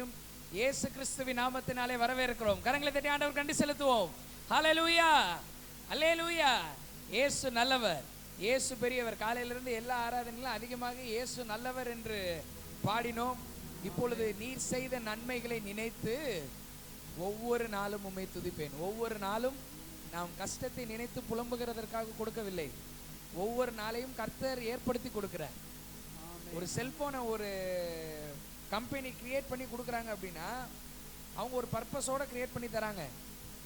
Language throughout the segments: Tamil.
யாவரையும் இயேசு கிறிஸ்துவின் நாமத்தினாலே வரவேற்கிறோம். கரங்களை தட்டி ஆண்டவருக்கு நன்றி செலுத்துவோம். ஹல்லேலூயா, அல்லேலூயா. இயேசு நல்லவர், இயேசு பெரியவர். காலையிலிருந்து எல்லா ஆராதனையிலும் அதிகமாக இயேசு நல்லவர் என்று பாடினோம். இப்பொழுது நீர் செய்த நன்மைகளை நினைத்து ஒவ்வொரு நாளும் உம்மை துதிப்பேன். ஒவ்வொரு நாளும் நாம் கஷ்டத்தை நினைத்து புலம்புகிறதற்காக கொடுக்கவில்லை. ஒவ்வொரு நாளையும் கர்த்தர் ஏற்படுத்தி கொடுக்கிறார். ஒரு செல்போனை ஒரு கம்பெனி கிரியேட் பண்ணி கொடுக்குறாங்க அப்படின்னா அவங்க ஒரு பர்பஸோட கிரியேட் பண்ணி தராங்க.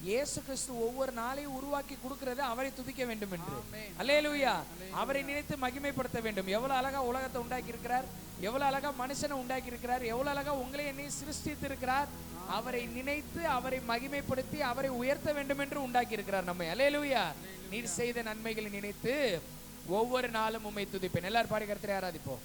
இயேசு கிறிஸ்து ஒவ்வொரு நாளையும் உருவாக்கி கொடுக்கிறது அவரை துதிக்க வேண்டும் என்று. அல்லேலூயா. அவரை நினைத்து மகிமைப்படுத்த வேண்டும். எவ்வளவு அழகா உலகத்தை உண்டாக்கி இருக்கிறார், எவ்வளவு அழகா மனுஷனை உண்டாக்கி இருக்கிறார், எவ்வளவு அழகா உங்களை என்னை சிருஷ்டித்து இருக்கிறார். அவரை நினைத்து அவரை மகிமைப்படுத்தி அவரை உயர்த்த வேண்டும் என்று உண்டாக்கி இருக்கிறார் நம்மை. அல்லேலூயா. நீர் செய்த நன்மைகளை நினைத்து ஒவ்வொரு நாளும் உம்மை துதிப்பேன். எல்லாரும் பாடி கர்த்தரை ஆராதிப்போம்.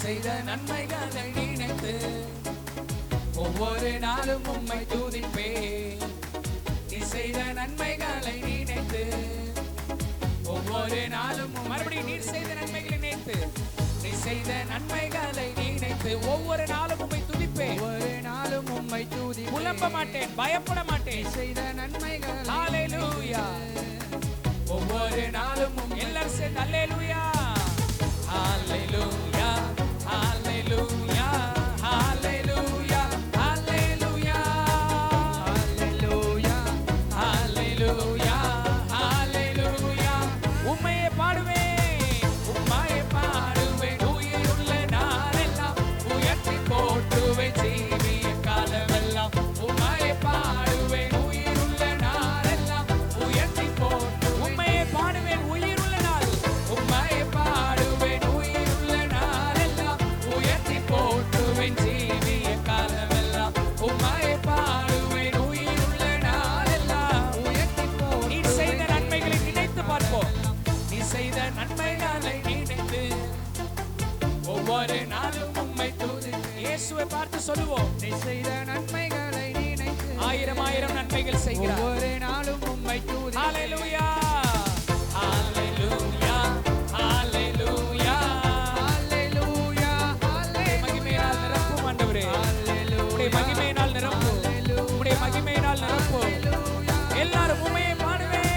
செய்த நன்மைகளை நினைத்து ஒவ்வொரு நாளும் உம்மை துதிப்பேன். நீ செய்த நன்மைகளை நினைத்து ஒவ்வொரு நாளும் மறுபடியும் நீர் செய்த நன்மைகளை நினைத்து நீ செய்த நன்மைகளை நினைத்து ஒவ்வொரு நாளும் உம்மை துதிப்பேன். ஒவ்வொரு நாளும் உம்மை துதி புலம்ப மாட்டேன், பயப்பட மாட்டேன். செய்த நன்மைகள் ஹல்லேலூயா. ஒவ்வொரு நாளும் எல்லாரும் சேர்ந்து அல்லேலூயா, ஹல்லேலூயா, ஹல்லேலூயா, ஹல்லேலூயா, ஹல்லேலூயா, ஹல்லேலூயா, ஹல்லேலூயா, ஹல்லேலூயா. உம்மையே பாடுவேன், உம்மையே பாடுவேன். உயிருள்ள நாளெல்லாம் உயர்த்தி போற்றுவேன். ஜீவிய காலமெல்லாம் உம்மையே பாடுவேன். உயிருள்ள நாளெல்லாம் உயர்த்தி போற்று உம்மையே பாடுவேன். உயிருள்ள நாள் உம்மையே பாடுவேன். உயிருள்ள நாளெல்லாம் உயர்த்தி போற்றுவேன். ஜீவிய காலமெல்லாம் உம்மையே பாடுவேன். உயிருள்ள நாளெல்லாம் உயர்த்தி போற்று. நீ செய்த நன்மைகளை நினைத்து பார்ப்போம். நீ செய்த நன்மைகளை நினைத்து ஒவ்வொரு நாளும் உம்மை துதிப்பேன். இயேசுவை பார்த்து சொல்லுவோம். நீ செய்த நன்மைகளை நினைத்து ஆயிரம் ஆயிரம் நன்மைகள் செய்கிறார். ஒவ்வொரு நாளும் உம்மை துதி. ஹல்லேலூயா, ஹல்லேலூயா, ஹல்லேலூயா, ஹல்லேலூயா, ஹல்லேலூயா. மகிமையினால் நிரப்பும் ஆண்டவரே. உம்முடைய மகிமையினால் நிரப்பும். உம்முடைய மகிமையினால் நிரப்பும். எல்லாரும் உம்மையே பாடுவேன்,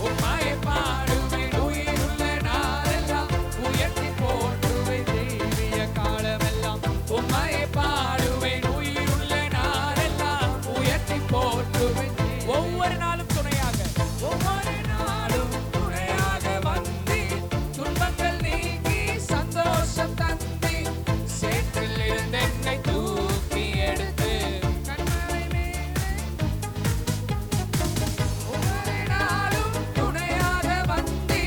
உம்மையே பாடுவேன். உயிருள்ள நாளெல்லாம் உயர்த்தி போற்றுவேன். ஜீவிய காலமெல்லாம் உம்மையே பாடுவேன். உயிருள்ள நாளெல்லாம் உயர்த்தி போற்றுவேன். ஒவ்வொரு நாளும் துணையாக, ஒவ்வொரு நாளும் துணையாக வந்து துன்பங்கள் நீக்கி சந்தோஷம் தந்தி சேற்றில் இருந்து என்னை தூக்கி எடுத்து கண்மலை மேலே ஒவ்வொரு நாளும் துணையாக வந்து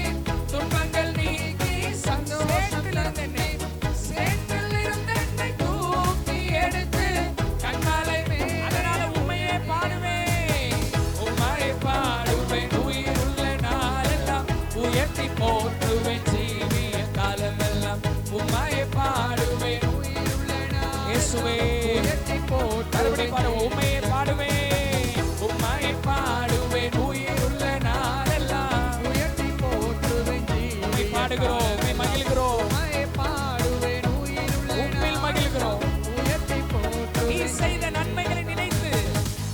துன்பங்கள் நீக்கி சந்தோஷம் தந்தி சேற்றில் இருந்து என்னை தூக்கி எடுத்து கண்மலை மேலே. அதனால உம்மையே பாடுவேன், உம்மையே பாடுவேன். உயிருள்ள நாளெல்லாம் உயர்த்தி போற்றுவேன். ஜீவிய காலமெல்லாம் உம்மையே பாடுவேன். உயிருள்ள நாள் இயேசுவே உயர்த்தி போற்று. மறுபடியும் பாடுவோம். உம்மையே பாடுவேன், உம்மையே பாடுவேன். உயிருள்ள நாளெல்லாம் உயர்த்தி போற்றுவேன். உம்மை பாடுகிறோம், உம்மை மகிழ்கிறோம். உம்மையே பாடுவேன். உயிருள்ள உம்மில் மகிழ்கிறோம். உயர்த்தி போற்று. நீ செய்த நன்மைகளை நினைத்து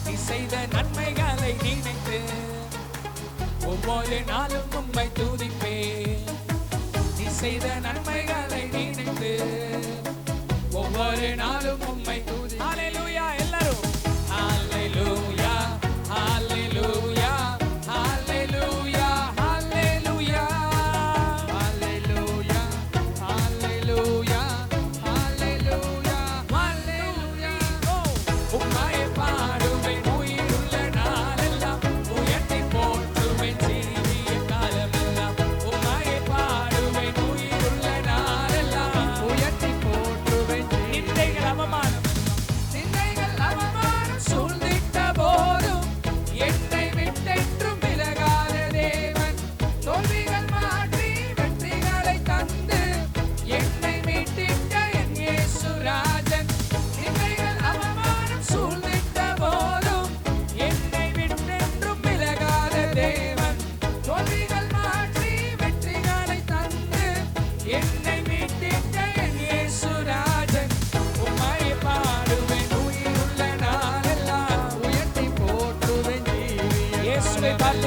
நீ செய்த நன்மைகளை நினைத்து ஒவ்வொரு நாளும் உம்மை துதிப்பேன். நீ செய்த நன்மைகளை நினைத்து ஒவ்வொரு நாளும் உம்மை துதி. ஹல்லேலூயா. எல்லாரும் ஹல்லேலூயா, ஹல்லேலூயா, ஹல்லேலூயா, ஹல்லேலூயா, ஹல்லேலூயா, ஹல்லேலூயா, ஹல்லேலூயா, ஹல்லேலூயா. உம்மையே பாடுவேன். உயிருள்ள நாளெல்லாம் உயர்த்தி போற்றுவேன். ஜீவிய காலமெல்லாம் உம்மையே பாடுவேன். உயிருள்ள நாளெல்லாம் உயர்த்தி போற்றுவேன். நிந்தைகள் அவமானம்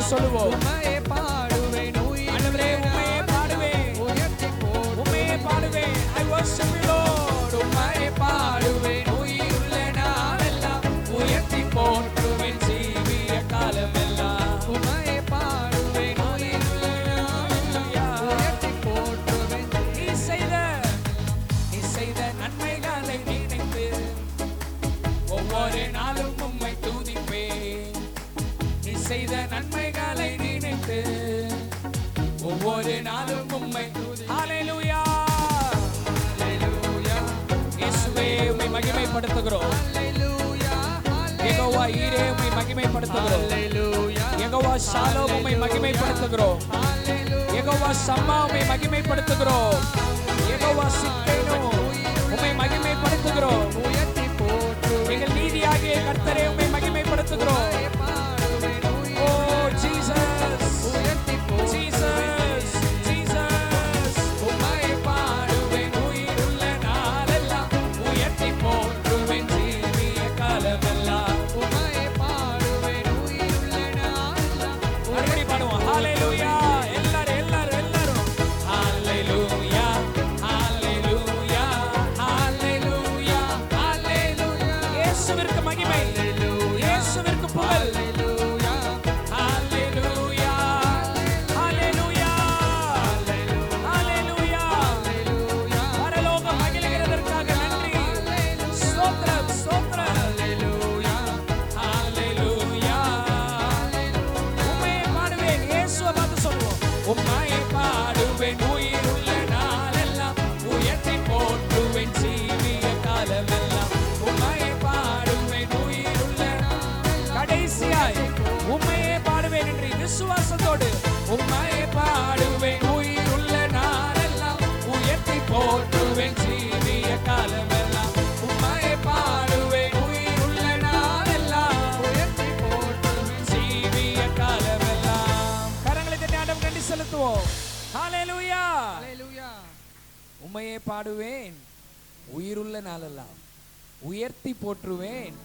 பார்த்து சொல்லுவோம். உம்மையே பாடுவேன் ஆண்டவரே உம்மையே பாடுவேன், உம்மையே பாடுவேன். I worship you Lord. உம்மையே பாடுவேன் உயிருள்ள நாளெல்லாம் உயர்த்தி போற்றுவேன் ஜீவிய காலமெல்லாம். உம்மையே பாடுவேன் உயிருள்ள நாளெல்லாம் உயர்த்தி போற்றுவேன். நீ செய்த நன்மைகளை நினைத்து ஒவ்வொரு நாளும் உம்மை துதிப்பேன். நீ செய்த நன்மைகளை நினைத்து ஒவ்வொரு நாளும் உம்மை ஹல்லேலூயா ஹல்லேலூயா இயேசுவே உம்மை மகிமைப்படுத்துகிறோம். ஹல்லேலூயா யெகோவா ஈரே உம்மை மகிமைப்படுத்துகிறோம். ஹல்லேலூயா யெகோவா ஷாலோம் உம்மை மகிமைப்படுத்துகிறோம். ஹல்லேலூயா யெகோவா சம்மா உம்மை மகிமைப்படுத்துகிறோம். யெகோவா சிக்கேனோ உம்மை மகிமைப்படுத்துகிறோம். உயர்த்தி போற்றுவேன். எங்கள் நீதியாகிய கர்த்தரே உம்மை மகிமைப்படுத்துகிறோம். உம்மையே பாடுவேன் ஓ ஜீசஸ், உயர்த்தி ஜீசஸ், ஜீசஸ். உம்மையே பாடுவேன் உயிருள்ள நாளெல்லாம் உயர்த்தி போற்றுவேன் ஜீவிய காலமெல்லாம். உம்மையே பாடுவேன் உயிருள்ள நாளெல்லாம் மறுபடி பாடுவோம். ஹல்லேலூயா. எல்லாரும் ஹல்லேலூயா, ஹல்லேலூயா, ஹல்லேலூயா, ஹல்லேலூயா. இயேசுவிற்கு மகிமை, இயேசுவிற்கு புகழ். ஹல்லேலூயா ஹல்லேலூயா, ஹல்லேலூயா, ஹல்லேலூயா. ஹல்லேலூயா பரலோகம் மகிழ்கிறதற்காக நன்றி. ஸ்தோத்திரம், ஸ்தோத்திரம். ஹல்லேலூயா ஹல்லேலூயா. உம்மையே பாடுவேன். இயேசுவை பார்த்து சொல்லுவோம். உம்மையே பாடுவேன் உயிருள்ள நாளெல்லாம் உயர்த்தி போற்றுவேன் ஜீவிய காலமெல்லாம். உம்மையே பாடுவேன் உயிருள்ள கடைசியாய் உம்மையே பாடுவேன் என்று விசுவாசத்தோடு உம்மையே பாடுவேன் உயிருள்ள நாளெல்லாம் உயர்த்தி போற்றுவேன் ஜீவிய காலமெல்லாம். உம்மையே பாடுவேன் உயிருள்ள நாளெல்லாம் உயர்த்தி போற்றுவேன். ஜீவிய காலமெல்லாம். கரங்களை தட்டி ஆண்டவருக்கு நன்றி செலுத்துவோம். ஹல்லேலூயா. ஹல்லேலூயா உம்மையே பாடுவேன் உயிருள்ள நாளெல்லாம் உயர்த்தி போற்றுவேன்.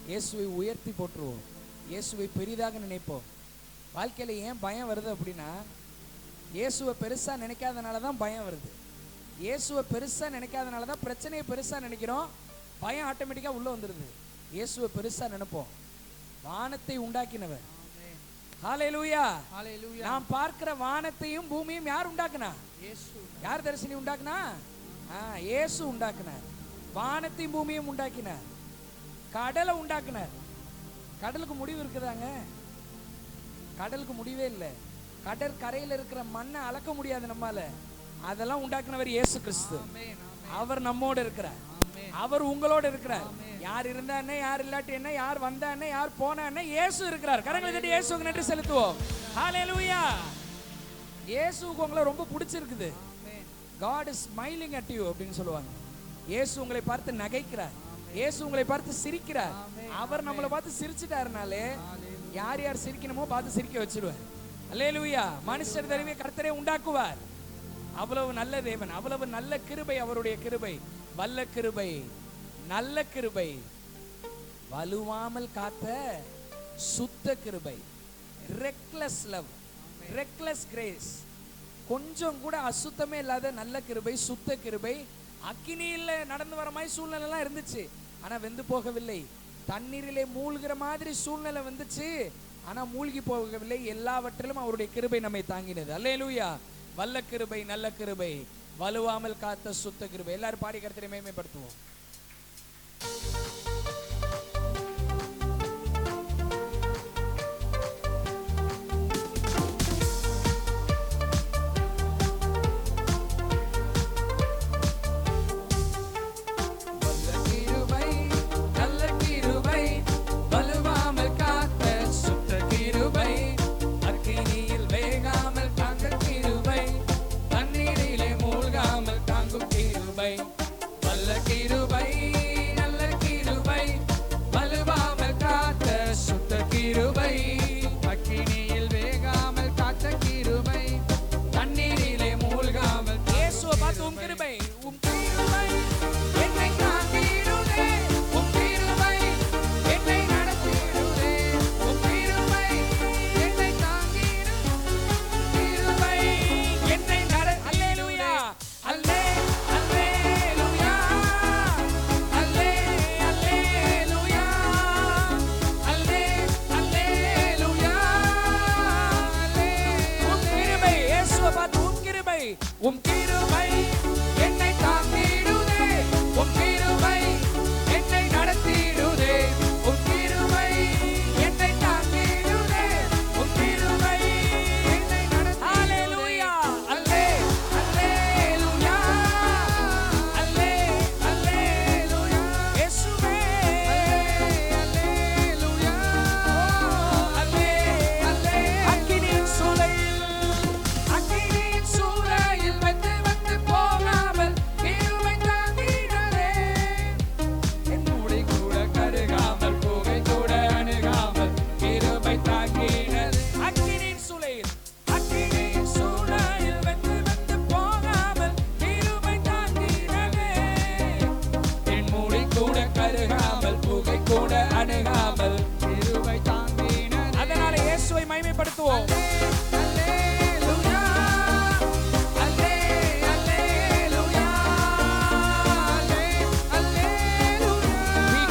இயேசுவை உயர்த்தி போற்றுவோம். இயேசுவை பெரிதாக நினைப்போம். வாழ்க்கையில ஏன் பயம் வருது அப்படின்னா, இயேசுவை பெருசா நினைக்காதனால தான் பயம் வருது. இயேசுவை பெருசா நினைக்காதனால தான் பிரச்சனையை பெருசா நினைக்கிறோம். பயம் ஆட்டோமேட்டிக்கா உள்ள வந்துருது. இயேசுவை பெருசா நினைப்போம். வானத்தை உண்டாக்கினவர். ஹல்லேலூயா. ஹல்லேலூயா நாம் பார்க்கிற வானத்தையும் பூமியும் யார் உண்டாக்குனா? இயேசு யார் தரிசனி உண்டாக்குனா? இயேசு உண்டாக்குனார். வானத்தையும் பூமியும் உண்டாக்கினார். கடலை உண்டாக்குனார். கடலுக்கு முடிவு இருக்குதாங்க? கடலுக்கு முடிவே இல்லை. கடற்கரையில் இருக்கிற மண்ணை அளக்க முடியாது நம்மால. அதெல்லாம் உண்டாக்குனவர் இயேசு கிறிஸ்து. ஆமென் ஆமென் அவர் நம்மோடு இருக்கிறார். ஆமென் அவர் உங்களோடு இருக்கிறார். யார் இருந்தா என்ன, யார் இல்லாட்டி என்ன, யார் வந்தா என்ன, யார் போனா என்ன, இயேசு இருக்கிறார். கரங்களை தட்டி இயேசுவுக்கு நன்றி செலுத்துவோம். ஹல்லேலூயா. இயேசுவுக்கு உங்களை ரொம்ப பிடிச்சிருக்குது. God is smiling at you அப்படின்னு சொல்லுவாங்க. இயேசு உங்களை பார்த்து நகைக்கிறார். இயேசு உங்களை பார்த்து சிரிக்கிறார். அவர் நம்மளை பார்த்து சிரிச்சிட்டாருனாலே யார் யார் சிரிக்கணுமோ பார்த்து சிரிக்க வச்சிருவார். அல்லேலூயா. மனுஷர் தருவே கர்த்தரே உண்டாக்குவார். அவ்வளவு நல்ல தேவன், அவ்வளவு நல்ல கிருபை அவருடைய கிருபை. வல்ல கிருபை, நல்ல கிருபை, வலுவாமல் காத்த சுத்த கிருபை. Reckless love, reckless grace. கொஞ்சம் கூட அசுத்தமே இல்லாத நல்ல கிருபை, சுத்த கிருபை. அக்கினியில நடந்து வர மாதிரி சூழ்நிலை எல்லாம் இருந்துச்சு, ஆனா வெந்து போகவில்லை. தண்ணீரிலே மூழ்கிற மாதிரி சூழ்நிலை வந்துச்சு, ஆனா மூழ்கி போகவில்லை. எல்லாவற்றிலும் அவருடைய கிருபை நம்மை தாங்கினது. அல்லேலூயா. வல்ல கிருபை, நல்ல கிருபை, வலுவாமல் காத்த சுத்த கிருபை. எல்லாரும் பாடி கர்த்தரை மேன்மைப்படுத்துவோம். வல்ல கிருபை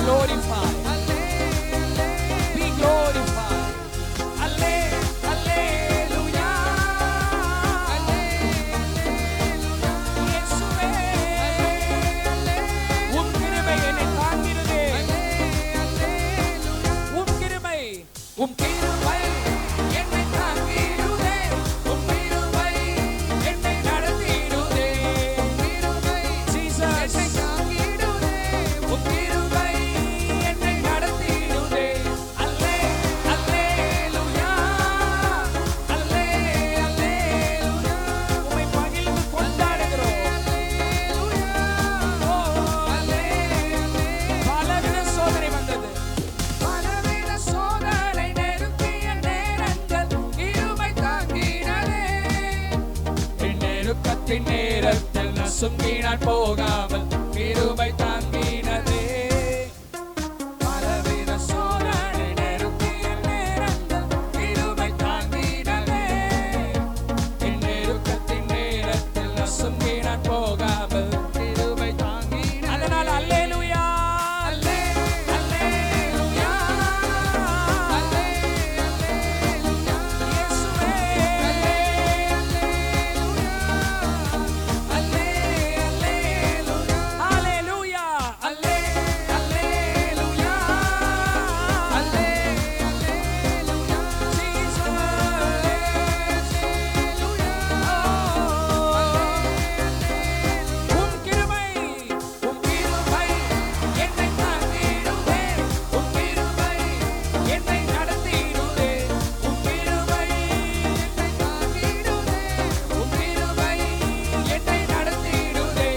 glorified. Be glorified. Hallelujah. இயேசுவே, உம் கிருபை என்னை தாங்கிடுதே. உம் கிருபை என்னை தாங்கிடுதே. உம் கிருபை என்னை நடத்திடுதே. Jesus, உம் கிருபை என்னை நடத்திடுதே. அல்லேலூயா, அல்லேலூயா. உம்மை மகிழ்ந்து கொண்டாடுகிறோம். ஓ, பலவித சோதனை வந்தது. பலவித சோதனை நெருங்கிய நேரங்கள் கிருபை தாங்கினதே. என் நெருக்கத்தின் நேரத்தில் நசுங்கி நான் போகாமல் கிருபை தாங்கினதே. பலவித சோதனை நெருங்கிய நேரங்கள் கிருபை தாங்கினதே. என் நெருக்கத்தின் நேரத்தில் நசுங்கி நான் போகாமல் கிருபை தாங்கினதே. அதனால் அல்லேலூயா, அல்லேலூயா, இயேசுவே, அல்லேலூயா, அல்லேலூயா, Jesus. உம் கிருபை என்னை தாங்கிடுதே. உம் கிருபை என்னை நடத்திடுதே. உம் கிருபை என்னை தாங்கிடுதே. உம் கிருபை என்னை நடத்திடுதே.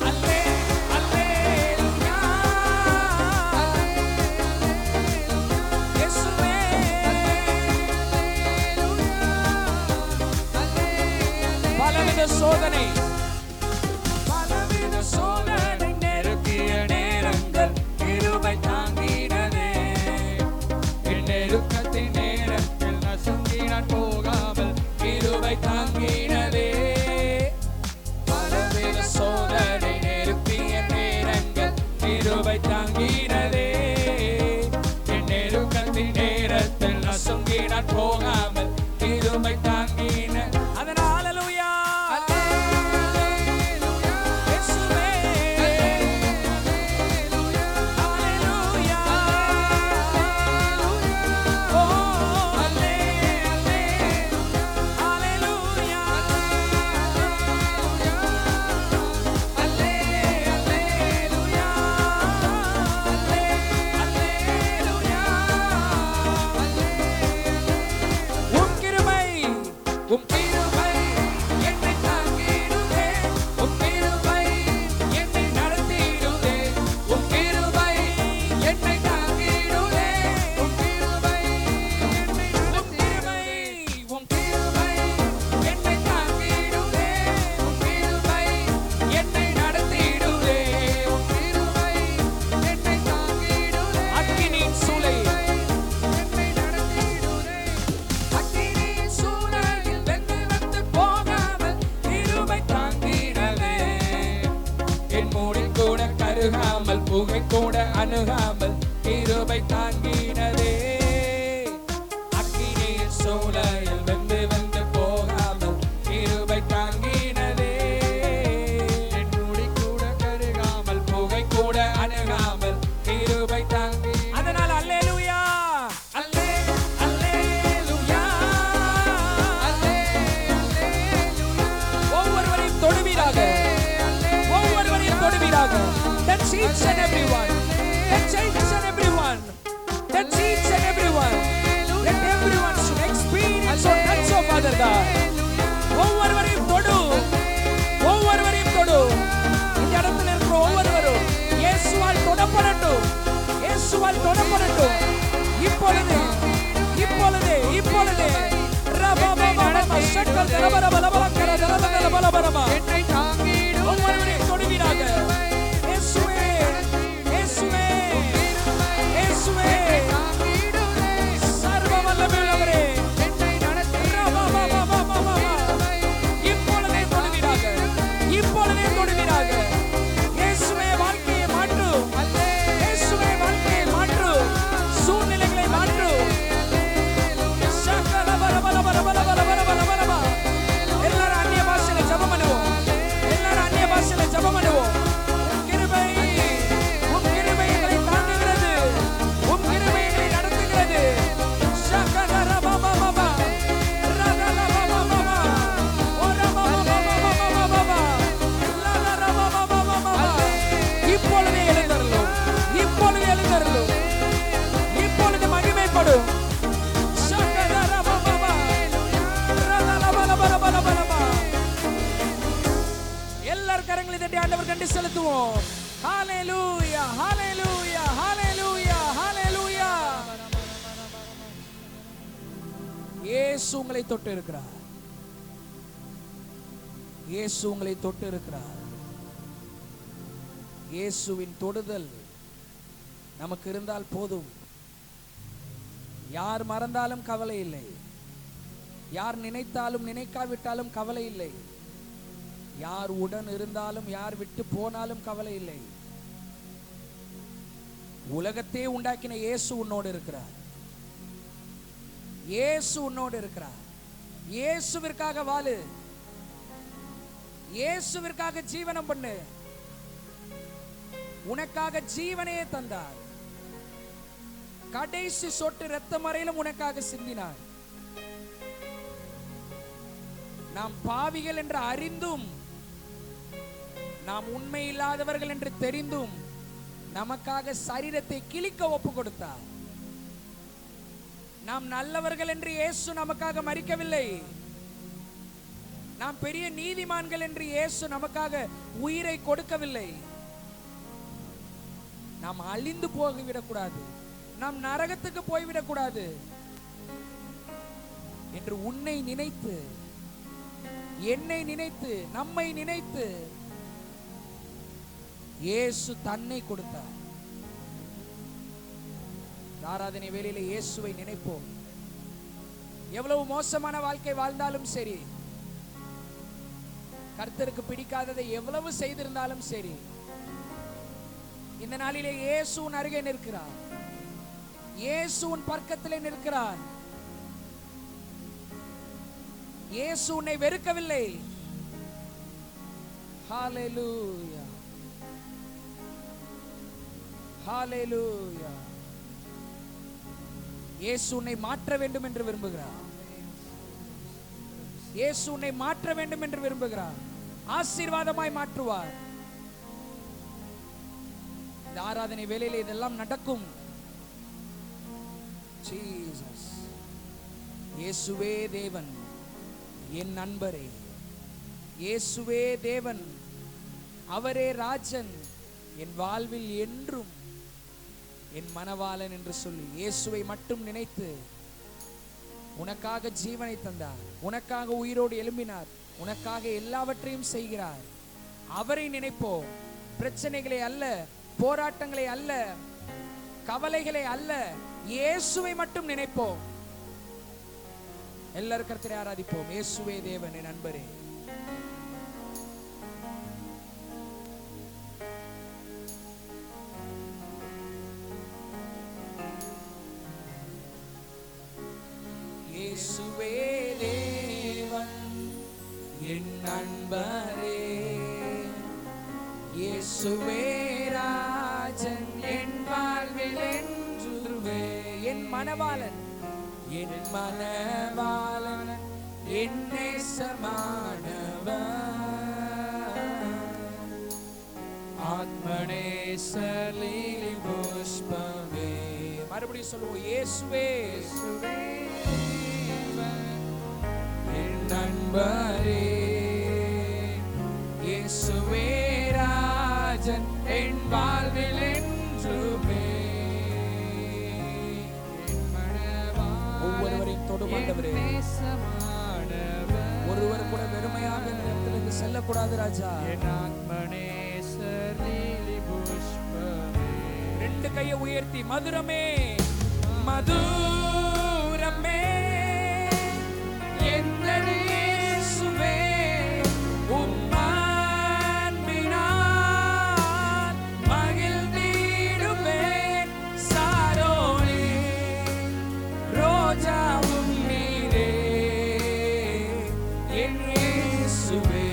அல்லேலூயா, இயேசுவே, பலவித சோதனை நெருக்கிய நேரங்கள் கிருபை தாங்கினதே. என் நெருக்கத்தின் நேரத்தில் நசுங்கி நான் போகாமல் கிருபை தாங்கினதே. பலவித சோதனை நெருக்கிய நேரங்கள் கிருபை தாங்கினதே. என் நெருக்கத்தின் நேரத்தில் நசுங்கி நான் போகாமல் கிருபை தாங்கின. அதனால் அல்லேலூயா, இயேசுவே, அல்லேலூயா, ஓ, அல்லேலூயா, அல்லேலூயா, உம் கிருபை என்னை தாங்கிடுதே. உம் கிருபை என்னை நடத்திடுதே. உம் கிருபை என்னை தாங்கிடுதே. உம் கிருபை என்னை நடத்திடுதே. உம் கிருபை என்னை தாங்கிடுதே. உம் கிருபை என்னை நடத்திடுதே. உம் கிருபை என்னை தாங்கிடுதே. அக்கினியின் சூளை என்னை நடத்திடுதே. அக்கினியின் சூளையில் வெந்து வந்து போகாமல் கிருபை தாங்கினதே. என் மூடி கூட கருகாமல் புகை கூட அணுகாமல் கிருபை தாங்கினதே. அக்கினியின் சூளையில் வெந்து வந்து போகாமல் கிருபை தாங்கினதே. என் மூடி கூட கருகாமல் புகை கூட அணுகாமல் கிருபை தாங்கி. அதனால் அல்லேலூயா, அல்லேலூயா, ஒவ்வொருவரையும் தொடுவீராக, ஒவ்வொருவரையும் தொடுவீராக. Touch each and everyone. Touch each and everyone. Touch each and everyone. Let everyone should experience or touch of Father God. ஒவ்வொருவரையும் தொடு, ஒவ்வொருவரையும் தொடு. இந்த இடத்துல இருக்கிற ஒவ்வொருவரும் இயேசுவால் தொடப்படட்டும், இயேசுவால் தொடப்படட்டும். இப்பொழுது, இப்பொழுது, இப்பொழுது ஒவ்வொருவரையும் தொடுவீராக. இயேசுவே, இயேசுவே, இயேசுவே, சர்வ வல்லமையுள்ளவரே, இப்பொழுதே தொடுவீராக, இப்பொழுதே தொடுவீராக. இயேசுவே வாழ்க்கையை மாற்றும், இயேசுவே வாழ்க்கையை இயேசு உங்களை தொட்டு இருக்கிறார். இயேசு உங்களை தொட்டு இருக்கிறார். இயேசுவின் தொடுதல் நமக்கு இருந்தால் போதும். யார் மறந்தாலும் கவலை இல்லை, யார் நினைத்தாலும் நினைக்காவிட்டாலும் கவலை இல்லை, யார் உடன் இருந்தாலும் யார் விட்டு போனாலும் கவலை இல்லை. உலகத்தையே உண்டாக்கின இயேசு உன்னோடு இருக்கிறார். இயேசு உன்னோடு இருக்கிறார். இயேசுவிற்காக வாழு, இயேசுவிற்காக ஜீவனம் பண்ணு. உனக்காக ஜீவனையே தந்தார். கடைசி சொட்டு இரத்தம் வரையிலும் உனக்காக சிந்தினார். நாம் பாவிகள் என்று அறிந்தும், நாம் உண்மை இல்லாதவர்கள் என்று தெரிந்தும் நமக்காக சரீரத்தை கிழிக்க ஒப்பு கொடுத்தார். நாம் நல்லவர்கள் என்று இயேசு நமக்காக மரிக்கவில்லை. நாம் பெரிய நீதிமான்கள் என்று இயேசு நமக்காக உயிரை கொடுக்கவில்லை. நாம் அழிந்து போய்விடக்கூடாது, நாம் நரகத்துக்கு போய்விடக்கூடாது என்று உன்னை நினைத்து, என்னை நினைத்து, நம்மை நினைத்து இயேசு தன்னை கொடுத்தார். ஆராதனை வேளையில இயேசுவை நினைப்போம். எவ்வளவு மோசமான வாழ்க்கை வாழ்ந்தாலும் சரி, கர்த்தருக்கு பிடிக்காததை எவ்வளவு செய்திருந்தாலும் சரி, இந்த நாளிலே இயேசு உன் அருகே நிற்கிறார். இயேசு உன் பக்கத்திலே நிற்கிறார். இயேசு உன்னை வெறுக்கவில்லை. ஹalleluya, ஹalleluya. இயேசு உன்னை மாற்ற வேண்டும் என்று விரும்புகிறார். இயேசு உன்னை மாற்ற வேண்டும் என்று விரும்புகிறார். ஆசீர்வாதமாய் மாற்றுவார். இந்த ஆராதனை வேளையிலே இதெல்லாம் நடக்கும். ஜீசஸ், இயேசுவே தேவன், என் நண்பரே. இயேசுவே தேவன், அவரே ராஜன், என் வாழ்வில் என்றும் என் மனவாளன் என்று சொல்லி இயேசுவை மட்டும் நினைத்து, உனக்காக ஜீவனை தந்தார், உனக்காக உயிரோடு எழும்பினார், உனக்காக எல்லாவற்றையும் செய்கிறார். அவரை நினைப்போம். பிரச்சனைகளை அல்ல, போராட்டங்களை அல்ல, கவலைகளை அல்ல, இயேசுவை மட்டும் நினைப்போம். எல்லாரும் கர்த்தரை ஆராதிப்போம். இயேசுவே தேவன், என் நண்பரே. இயேசுவே தேவன், என் நண்பரே. இயேசுவே ராஜன், என் வாழ்வில் என்றுமே என் மனவாளன், என் மனவாளன், என் நேசமானவன். ஆத்மநேசலி புஷ்பமே. மறுபடியும் சொல்லுவோம். இயேசுவே என் நண்பரே. இயேசுவே ராஜன், என் வாழ்வில் என்றுமே. ஒவ்வொருவரையும் தொடும் ஆண்டவரே. ஒருவர் கூட வெறுமையாக இந்த இடத்திலிருந்து செல்லக்கூடாது ராஜா. ரெண்டு கையை உயர்த்தி மதுரமே, மதுரமே, இயேசுவே உம்மான்பினால் மகிழ்ந்திடுவேன். சாரோனே ரோஜாவும் நீரே, என் இயேசுவே,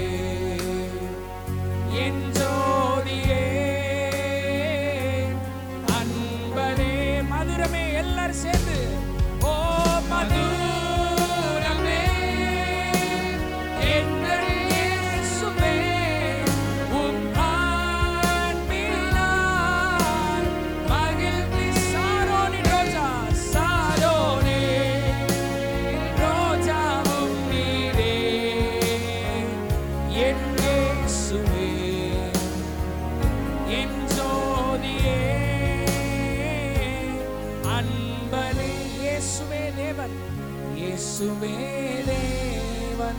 என் ஜோதியே, அன்பரே. மதுரமே, எல்லாரும் சேர்ந்து இயேசுவே தேவன்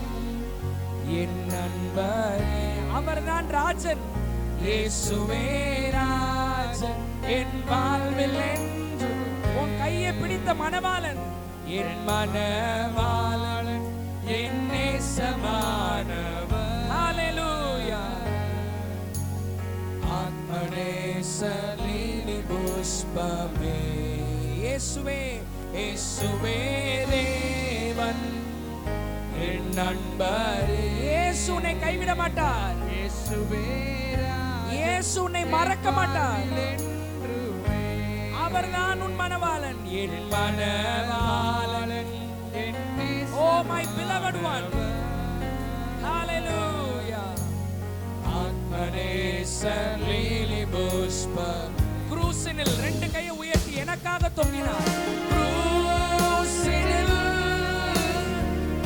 என் நண்பரே. அவர்தான் ராஜன். இயேசுவே ராஜன் என் வாழ்வில் என்று. உன் கையை பிடித்த மணவாளன், என் மணவாளன், என் நேசமானவர். ஹalleluya. ஆத்மநேசலீலி புஷ்பமே. இயேசுவே இயேசுவே தேவன் என் நண்பரே. இயேசு உன்னை கைவிட மாட்டார். இயேசுவே இயேசு உன்னை மறக்க மாட்டார். அவர்தான் உன் மணவாளன், என் மணவாளன், oh my beloved one. Hallelujah. ஆத்மநேசலீலி புஷ்பம். குரூசினில் 2 கையை உயர்த்தி எனக்காக தொங்கினார். குரூசினில்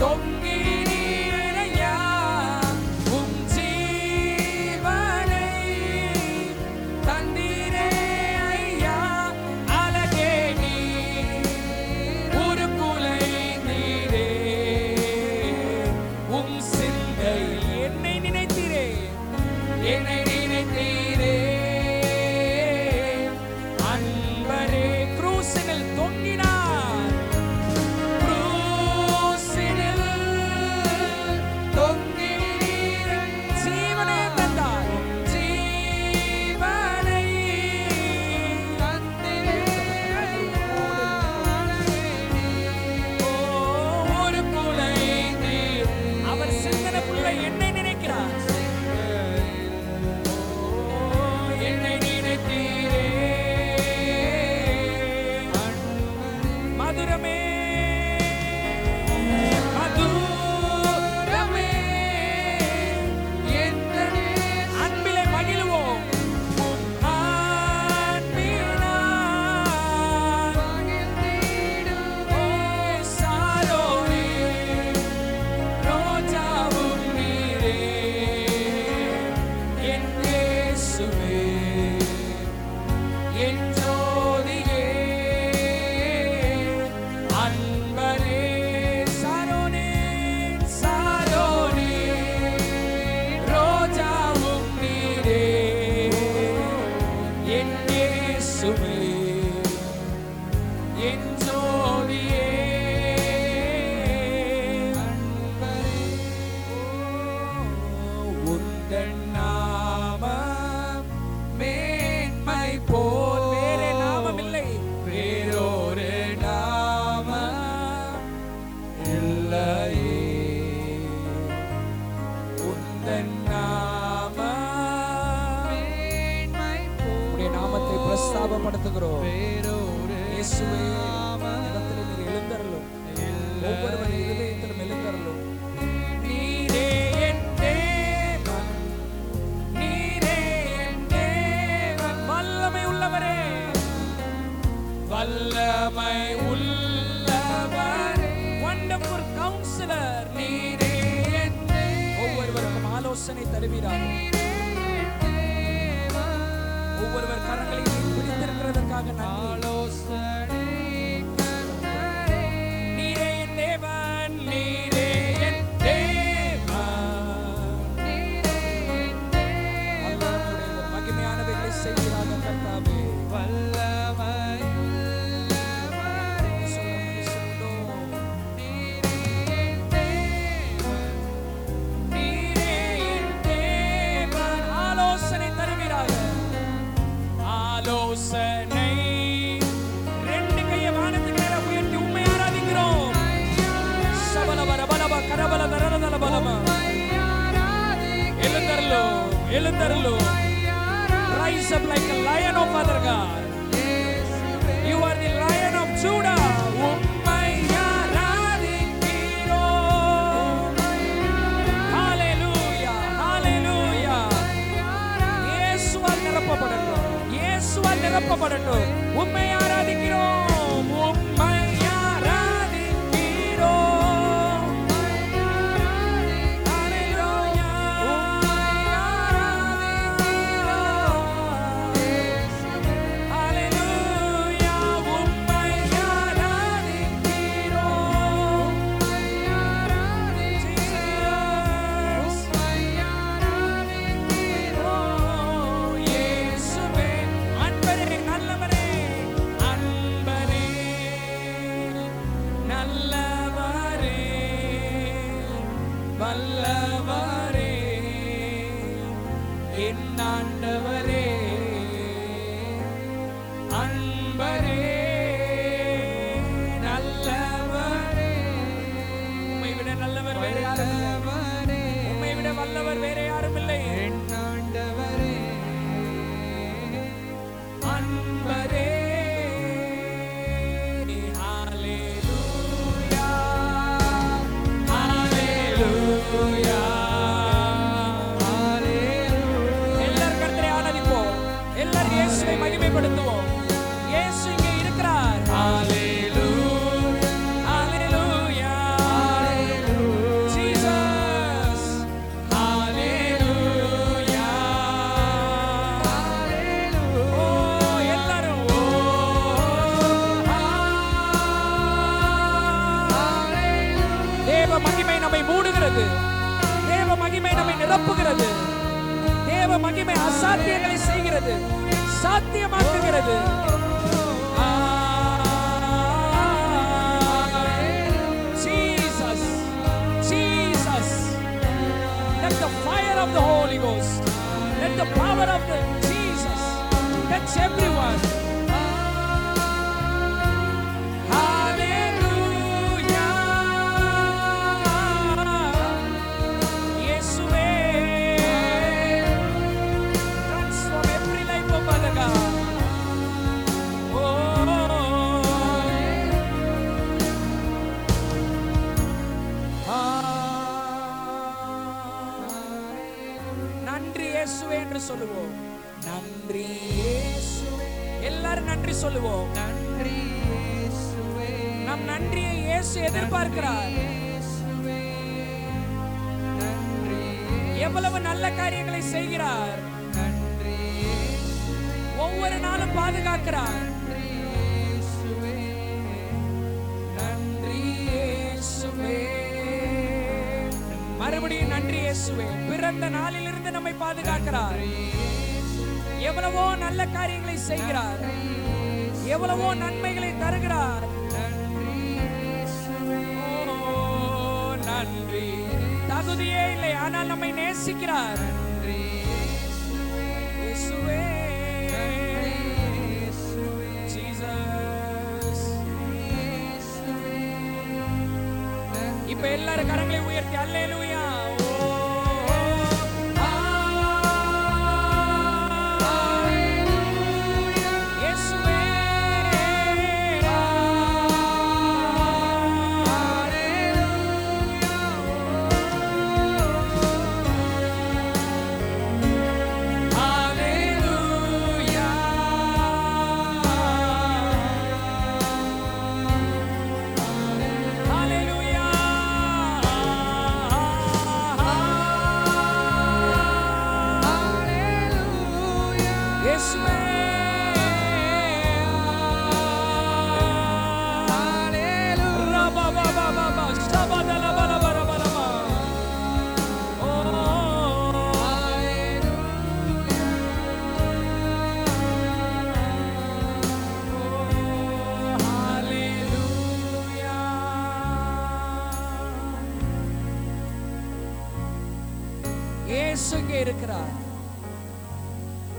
தொங்கினீரையா, உம் ஜீவனை தந்தீரே ஐயா. அழகே நீர் ஒரு குலை நீரே, உம் சிந்தை என்னை நினைத்தீரே, என்னை நினைத்தீரே அன்பரே. குரூசினில் தொங்கினார். குரூசினில் தொங்கினீர் ஜீவனை தந்தார். ஜீவனை தந்தீரே ஒரு குலை நீர். அவர் சிந்தனைக்குள்ள என்னை நினைக்கிறார். என்னை நினைத்தீரே மதுரமே மதுரமே. அன்பிலே மகிழ்வோம். சாரோனே ரோஜாவும் நீரே என் இயேசுவே என் ஜோதியே அன்பரே. சாரோனே சாரோனே ரோஜாவும் நீரே என் இயேசுவே என் ஜோதியே அன்பரே. உந்தன் நாமம் மேன்மை போல் வேறே நாமம் இல்லை. வேறொரு நாமம் இல்லையே. உந்தன் நாமம் உம்முடைய நாமத்தை பிரஸ்தாபப்படுத்துகிறோம். இயேசுவே இடத்தில் நீர் எழுந்தருளும். ஒவ்வொருவர் இருதயத்திலும் எழுந்தருளும். நீரே என் தேவன், நீரே என் தேவன். வல்லமை உள்ளவரே, வல்லமை உள்ளவரே. வண்டர்ஃபுல் கவுன்சிலர் நீரே என் தேவன். ஒவ்வொருவருக்கும் ஆலோசனை தருவீராக. ஒவ்வொருவர் கரங்களை பிடித்திருக்கிறதற்காக நன்றி. நீரே என் தேவன், நீரே என் தேவன். அல்லாஹ்வுடைய மகிமையானவைகளை செய்வீராக கர்த்தாவே. நீரே என் தேவன். ஆலோசனை தருவீராக. ஆலோசனை. 2 கையை வானத்துக்கு நேரா உயர்த்தி உம்மை ஆராதிக்கிறோம். சபலபர பலப கரபல கரதல பலம. எழுந்தருளும் எழுந்தருளும். Rise up like a lion, oh Father God. You are the Lion of Judah. உம்மை ஆராதிக்கிறோம். Hallelujah, hallelujah. இயேசுவால் நிரப்பப்படட்டும். இயேசுவால் நிரப்பப்படட்டும். உம்மை ஆராதிக்கிறோம். உம்மை ஆராதிக்கிறோம். Hallelujah. Hallelujah. உம்மை ஆராதிக்கிறோம். மகிமைப்படுத்துவோம். இயேசு இங்கே இருக்கிறார். ஹalleluya, ஹalleluya, ஜீசஸ், ஹalleluya, ஓ எல்லாரும் தேவ மகிமை நம்மை மூடுகிறது. தேவ மகிமை நம்மை நிரப்புகிறது. தேவ மகிமை அசாத்தியங்களை செய்கிறது, சாத்தியமாக்குகிறது. Jesus, Jesus, let the fire of the Holy Ghost, let the power of the Jesus touch everyone. சொல்லுவோம் நன்றி இயேசுவே. எல்லாரும் நன்றி சொல்லுவோம். நன்றி இயேசுவே. நம் நன்றியை இயேசு எதிர்பார்க்கிறார். எவ்வளவு நல்ல காரியங்களை செய்கிறார். ஒவ்வொரு நாளும் பாதுகாக்கிறார். நன்றி இயேசுவே. மறுபடியும் நன்றி இயேசுவே. பிறந்த நாளிலிருந்து நம்மை பாதுகாக்கிறார். எவ்வளவோ நல்ல காரியங்களை செய்கிறார். எவ்வளவோ நன்மைகளை தருகிறார். நன்றி. தகுதியே இல்லை, ஆனால் நம்மை நேசிக்கிறார். இயேசுவே, ஜீசஸ். இப்ப எல்லாரும் கரங்களை உயர்த்தி அல்லேலூயா. இயேசு இங்கே இருக்கிறார்.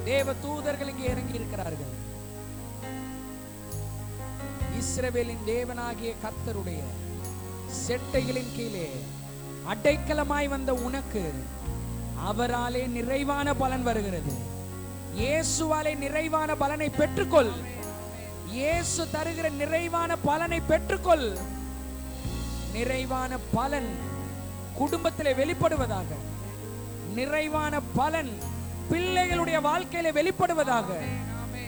தேவ தூதர்கள் இங்கே இறங்கி இருக்கிறார்கள். இஸ்ரவேலின் தேவனாகிய கர்த்தருடைய செட்டைகளின் கீழே அடைக்கலமாய் வந்த உனக்கு அவராலே நிறைவான பலன் வருகிறது. இயேசுவாலே நிறைவான பலனை பெற்றுக்கொள். இயேசு தருகிற நிறைவான பலனை பெற்றுக்கொள். நிறைவான பலன் குடும்பத்திலே வெளிப்படுவதாக. நிறைவான பலன் பிள்ளைகளுடைய வாழ்க்கையில வெளிப்படுவதாக.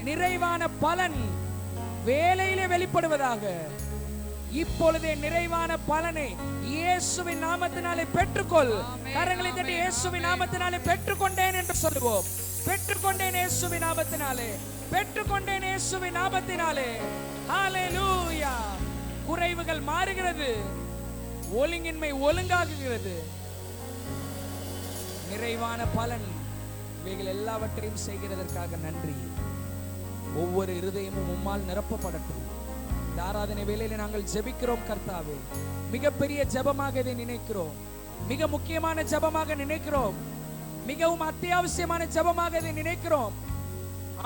நிறைவான பலன் வேலையிலே வெளிப்படுவதாக. இப்பொழுதே நிறைவான பலனை இயேசுவின் நாமத்தினாலே பெற்றுக்கொள். கரங்களை தட்டி இயேசுவின் நாமத்தினாலே பெற்றுக்கொண்டேன் என்று சொல்லுவோம். பெற்றுக்கொண்டேன் இயேசுவின் நாமத்தினாலே. பெற்றுக்கொண்டேன் இயேசுவின் நாமத்தினாலே. ஹalleluya. குறைவுகள் மாறுகிறது. ஒழுங்கின்மை ஒழுங்காகுகிறது. நிறைவான பலன் இவைகள் எல்லாவற்றையும் செய்கிறதற்காக நன்றி. ஒவ்வொரு இருதயமும் உம்மால் நிரப்பப்படட்டும். இந்த ஆராதனை வேளையில நாங்கள் ஜெபிக்கிறோம் கர்த்தாவே. மிகப்பெரிய ஜெபமாக இதை நினைக்கிறோம். மிக முக்கியமான ஜெபமாக நினைக்கிறோம். மிகவும் அத்தியாவசியமான ஜெபமாக இதை நினைக்கிறோம்.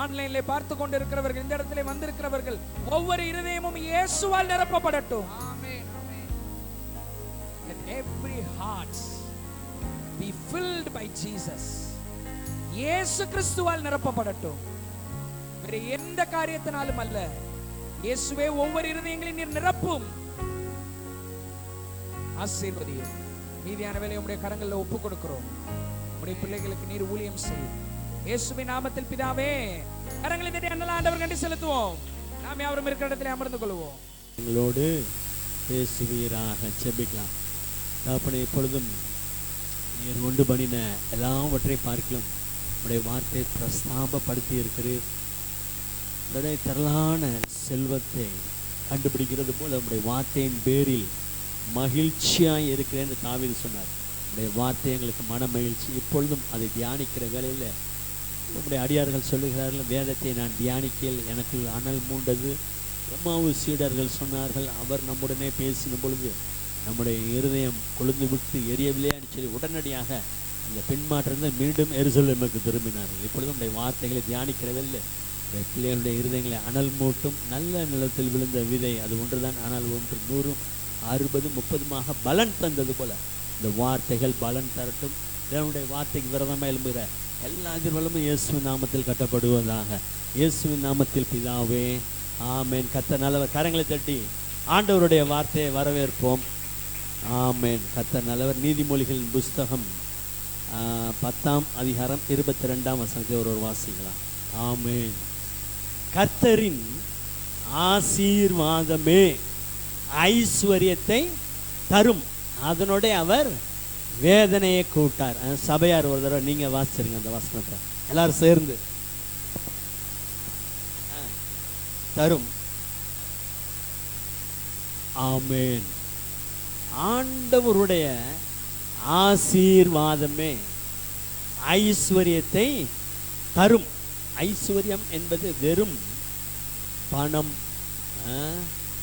ஆன்லைன்ல பார்த்து கொண்டிருக்கிறவர்கள், இந்த இடத்துல வந்திருக்கிறவர்கள் ஒவ்வொரு இருதயமும் இயேசுவால் நிரப்பப்படட்டும். Let every heart be filled by Jesus. இயேசு கிறிஸ்துவால் நிரப்பப்படட்டும். வேற எந்த காரியத்தினாலும் அல்ல. இயேசுவே ஒவ்வொரு இருதயங்களையும் நீர் நிரப்பும். ஆசீர்வதியும். மீதியான வேலையை உம்முடைய கரங்களில் ஒப்புக் கொடுக்கிறோம். உம்முடைய பிள்ளைகளுக்கு நீர் ஊழியம் செய்யும். இயேசுவின் நாமத்தில் பிதாவே. கரங்களை தட்டி அண்ணல் ஆண்டவர் கண்டி செலுத்துவோம். நாம் யாவரும் இருக்கிற இடத்துல அமர்ந்து கொள்வோம். எங்களோடு பேசுவீராக. ஜெபிக்கலாம். தகப்பனே, இப்பொழுதும் நீர் உண்டு பண்ணின எல்லாவற்றை பார்க்கலாம் உடைய வார்த்தை பிரஸ்தாபப்படுத்தி இருக்கிறீர். உடைய திரளான செல்வத்தை கண்டுபிடிக்கிறது போல உடைய வார்த்தையின் பேரில் மகிழ்ச்சியாக இருக்கிறேன் என்று தாவீது சொன்னார். உடைய வார்த்தை எங்களுக்கு மன மகிழ்ச்சி. இப்பொழுதும் அதை தியானிக்கிற வேளையில் உங்களுடைய அடியார்கள் சொல்லுகிறார்கள், வேதத்தை நான் தியானிக்கையில் எனக்கு அனல் மூண்டது. எம்மாவு சீடர்கள் சொன்னார்கள், அவர் நம்முடனே பேசின பொழுது நம்முடைய இருதயம் கொழுந்து விட்டு எரியவில்லையான்னு சொல்லி உடனடியாக அந்த பின்மாற்றிருந்து மீண்டும் எருசலேமுக்கு திரும்பினார்கள். இப்பொழுது நம்முடைய வார்த்தைகளை தியானிக்கிறதில்லை. பிள்ளைகளுடைய இருதயங்களை அனல் மூட்டும். நல்ல நிலத்தில் விழுந்த விதை அது ஒன்றுதான், ஆனால் 1 100 60 30 பலன் தந்தது போல இந்த வார்த்தைகள் பலன் தரட்டும். தேவனுடைய வார்த்தைக்கு விரதமாக எழும்புகிற எல்லா எதிர்வலமும் இயேசுவின் நாமத்தில் கட்டப்படுவதாக. இயேசுவின் நாமத்தில் பிதாவே, ஆமேன். கர்த்தர் நல்லவர். கரங்களை தட்டி ஆண்டவருடைய வார்த்தையை வரவேற்போம். ஆமேன். கர்த்தர் நல்லவர். நீதிமொழிகளின் புஸ்தகம் 10ஆம் அதிகாரம் 22ஆம் வசனத்தை ஒரு வாசிக்கலாம். ஆமேன். கர்த்தரின் ஆசீர்வாதமே ஐஸ்வர்யத்தை தரும், அதனோட அவர் வேதனையை கூட்டார். சபையார் ஒரு தடவை நீங்க வாசிச்சிருங்க அந்த வசனத்தை எல்லாரும் சேர்ந்து. தரும். ஆமேன். ஆண்டவருடைய ஆசீர்வாதமே ஐஸ்வர்யத்தை தரும். ஐஸ்வர்யம் என்பது வெறும் பணம்,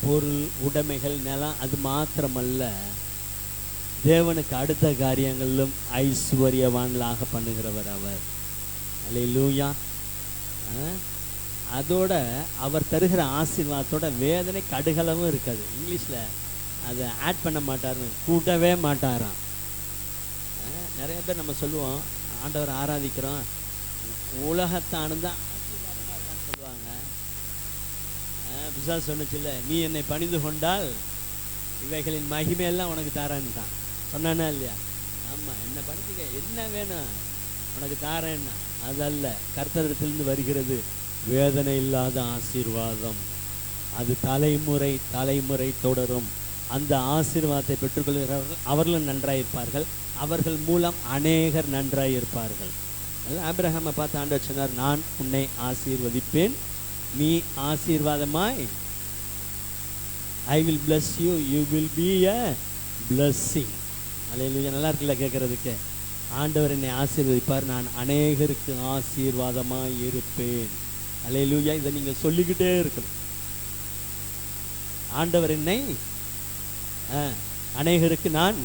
பொருள், உடைமைகள், நிலம் அது மாத்திரமல்ல. தேவனுக்கு அடுத்த காரியங்களிலும் ஐஸ்வர்யவான்களாக பண்ணுகிறவர் அவர். அல்லேலூயா. அதோட அவர் தருகிற ஆசீர்வாதத்தோட வேதனை கடுகளவும் இருக்காது. இங்கிலீஷில் அதை ஆட் பண்ண மாட்டார்னு, கூட்டவே மாட்டாராம். நிறைய பேர் நம்ம சொல்லுவோம், ஆண்டவர் ஆராதிக்கிறோம், உலகத்தானு தான் ஆசீர்வாதமாக இருக்கான்னு சொல்லுவாங்க. பிசாசு சொன்னுச்சுல்ல, நீ என்னை பணிந்து கொண்டால் இவைகளின் மகிமையெல்லாம் உனக்கு தாரேன்ட்டான். சொன்னானா இல்லையா? ஆமாம், என்னை பணிந்துக்க, என்ன வேணும் உனக்கு தாரேன்னா. அதல்ல, கர்த்தரிடத்திலிருந்து வருகிறது வேதனை இல்லாத ஆசீர்வாதம். அது தலைமுறை தலைமுறை தொடரும். அந்த ஆசீர்வாதத்தை பெற்றுக்கொள்கிறவர்கள் அவர்களும் நன்றாயிருப்பார்கள், அவர்கள் மூலம் அநேகர் நன்றாயிருப்பார்கள். ஆபிரகாமை பார்த்து ஆண்டவர் சொன்னார், நான் உன்னை ஆசீர்வதிப்பேன், நீ ஆசீர்வாதமாய், I will bless you, you will be a blessing. அல்லேலூயா. நல்லா இருக்குல்ல கேட்கறதுக்கு? ஆண்டவர் என்னை ஆசீர்வதிப்பார், நான் அநேகருக்கு ஆசீர்வாதமாய் இருப்பேன். அல்லேலூயா. இதை நீங்கள் சொல்லிக்கிட்டே இருக்கணும். ஆண்டவர் என்னை அநேகருக்கு, நான்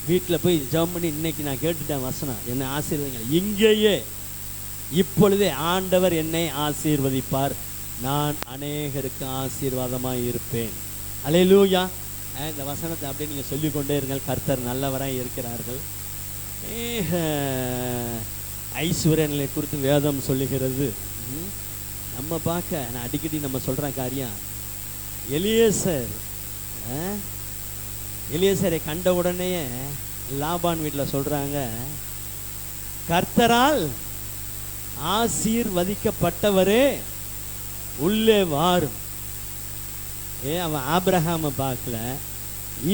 வீட்டில் போய் ஜெபம் பண்ணி இன்னைக்கு நான் கேட்டுட்டேன் வசனம், என்னை ஆசீர்வதிங்க. இங்கேயே இப்பொழுதே ஆண்டவர் என்னை ஆசீர்வதிப்பார், நான் அநேகருக்கு ஆசீர்வாதமாக இருப்பேன். அல்லேலூயா. இந்த வசனத்தை அப்படியே நீங்கள் சொல்லிக்கொண்டே இருங்கள். கர்த்தர் நல்லவராக இருக்கிறார்கள். ஐஸ்வர்யங்களை குறித்து வேதம் சொல்லுகிறது. நம்ம பார்க்க நான் அடிக்கடி நம்ம சொல்கிற காரியம், எலியேசரை கண்ட உடனே லாபான் வீட்டில் சொல்கிறாங்க, கர்த்தரால் ஆசீர்வதிக்கப்பட்டவரே உள்ளே வாரும். அவன் ஆபிரகாமை பார்க்கல,